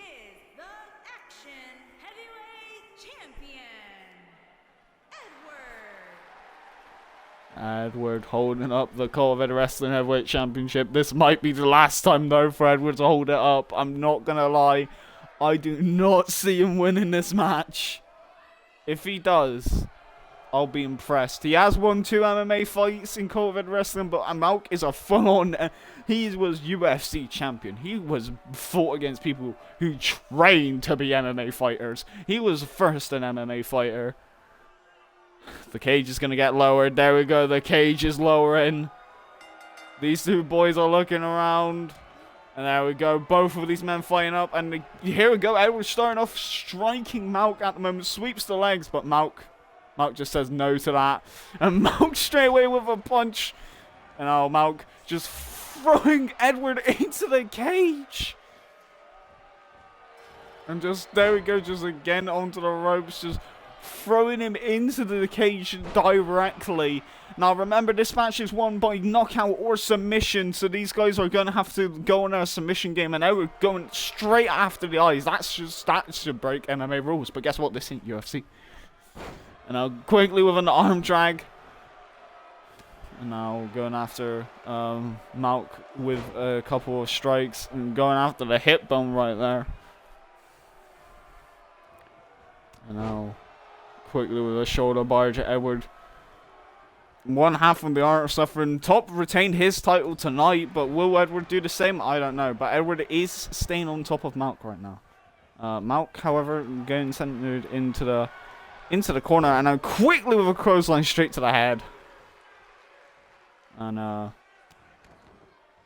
Edward holding up the COEW Wrestling Heavyweight Championship. This might be the last time though for Edward to hold it up. I'm not gonna lie. I do not see him winning this match. If he does, I'll be impressed. He has won 2 MMA fights in COEW Wrestling, but Malk is a full-on. He was UFC champion. He was fought against people who trained to be MMA fighters. He was first an MMA fighter. The cage is going to get lowered. There we go. The cage is lowering. These two boys are looking around. And there we go, both of these men fighting up, and here we go, Edward starting off striking Malk at the moment, sweeps the legs, but Malk just says no to that, and Malk straight away with a punch, and now Malk just throwing Edward into the cage, and just, there we go, just again onto the ropes, just throwing him into the cage directly. Now remember, this match is won by knockout or submission, so these guys are going to have to go on a submission game, and now we're going straight after the eyes. That should break MMA rules, but guess what, this ain't UFC. And now quickly with an arm drag, and now going after Malk with a couple of strikes, and going after the hip bone right there. And now quickly with a shoulder barge at Edward. One half of the Art of Suffering. Top retained his title tonight, but will Edward do the same? I don't know. But Edward is staying on top of Malk right now. Malk, however, getting centered into the corner, and now quickly with a clothesline straight to the head. And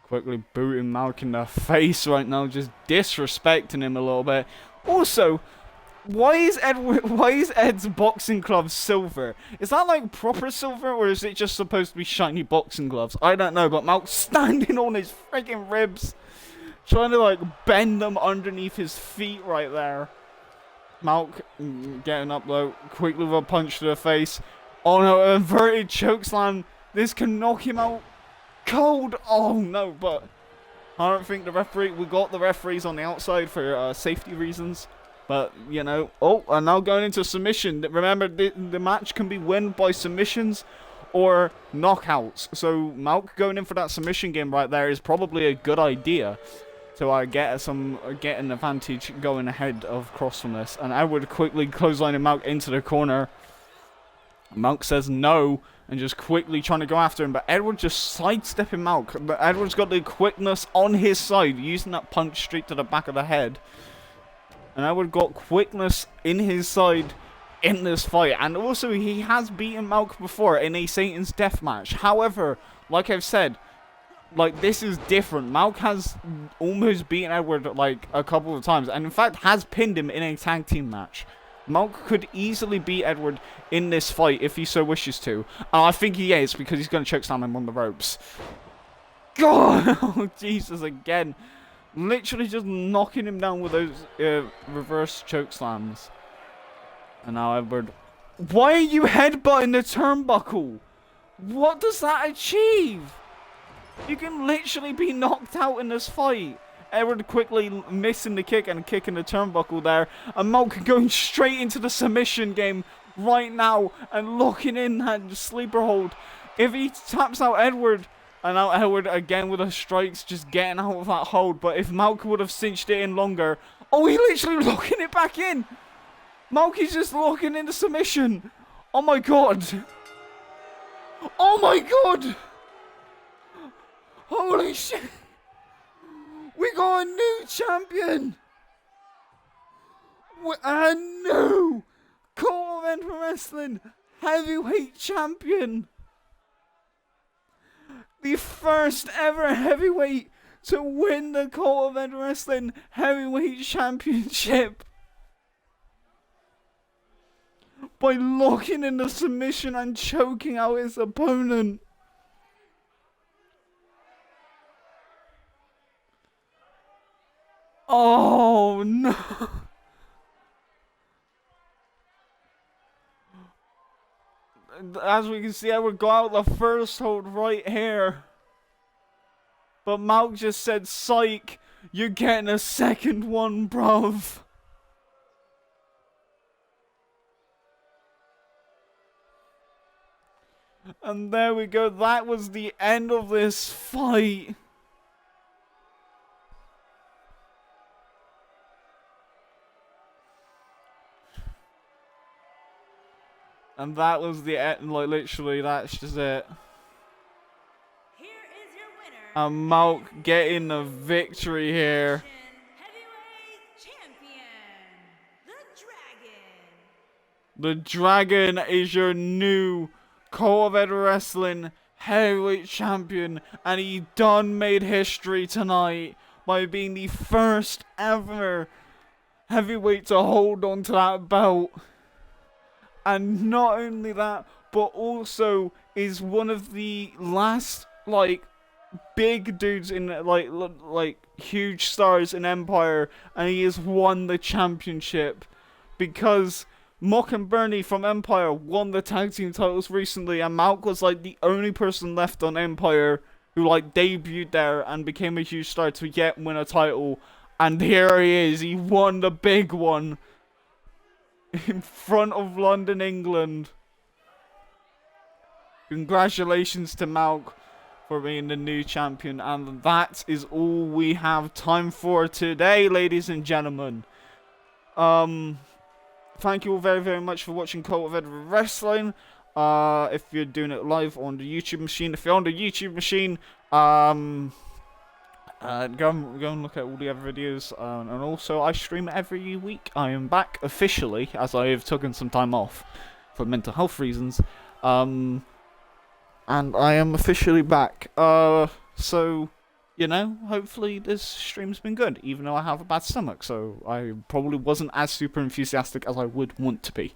quickly booting Malk in the face right now, just disrespecting him a little bit. Also, why is Ed's boxing gloves silver? Is that like proper silver, or is it just supposed to be shiny boxing gloves? I don't know, but Malk's standing on his freaking ribs, trying to like bend them underneath his feet right there. Malk getting up though, quickly with a punch to the face. Oh no, inverted chokeslam. This can knock him out cold. Oh no, but I don't think we got the referees on the outside for safety reasons. But, you know, and now going into submission. Remember, the match can be won by submissions or knockouts. So, Malk going in for that submission game right there is probably a good idea to get an advantage going ahead of Cross from this. And Edward quickly clotheslining Malk into the corner. Malk says no, and just quickly trying to go after him. But Edward just sidestepping Malk. But Edward's got the quickness on his side, using that punch straight to the back of the head. And Edward got quickness in his side in this fight. And also, he has beaten Malk before in a Satan's Death match. However, like I've said, like, this is different. Malk has almost beaten Edward, like, a couple of times. And in fact, has pinned him in a tag team match. Malk could easily beat Edward in this fight if he so wishes to. And I think he is, because he's going to chokeslam him on the ropes. God! Oh, Jesus, again. Literally just knocking him down with those reverse choke slams. And now Edward. Why are you headbutting the turnbuckle? What does that achieve? You can literally be knocked out in this fight. Edward quickly missing the kick and kicking the turnbuckle there. And Malk going straight into the submission game right now and locking in that sleeper hold. If he taps out Edward. And now Edward again with the strikes, just getting out of that hold. But if Malk would have cinched it in longer. Oh, he's literally locking it back in. Malk is just locking in the submission. Oh my god. Oh my god. Holy shit. We got a new champion. A new COEW Wrestling heavyweight champion. The first ever heavyweight to win the COEW Wrestling Heavyweight Championship by locking in the submission and choking out his opponent. Oh no. As we can see, I would go out the first hold right here. But Malk just said, psych, you're getting a second one, bruv. And there we go, that was the end of this fight. And that was the end, like literally, that's just it. Here is your winner. And Malk getting the victory here. Heavyweight champion, the Dragon. The Dragon is your new COEW Wrestling heavyweight champion, and he done made history tonight by being the first ever heavyweight to hold on to that belt. And not only that, but also is one of the last, like, big dudes in, like huge stars in Empire, and he has won the championship because Mock and Bernie from Empire won the tag team titles recently, and Malk was like the only person left on Empire who like debuted there and became a huge star to yet win a title. And here he is, he won the big one in front of London, England. Congratulations to Malk for being the new champion, and that is all we have time for today, ladies and gentlemen. Thank you all very, very much for watching COEW Wrestling. If you're doing it live on the YouTube machine, if you're on the YouTube machine, go and look at all the other videos. And also, I stream every week. I am back officially, as I have taken some time off for mental health reasons. And I am officially back. So, you know, hopefully this stream's been good, even though I have a bad stomach, so I probably wasn't as super enthusiastic as I would want to be.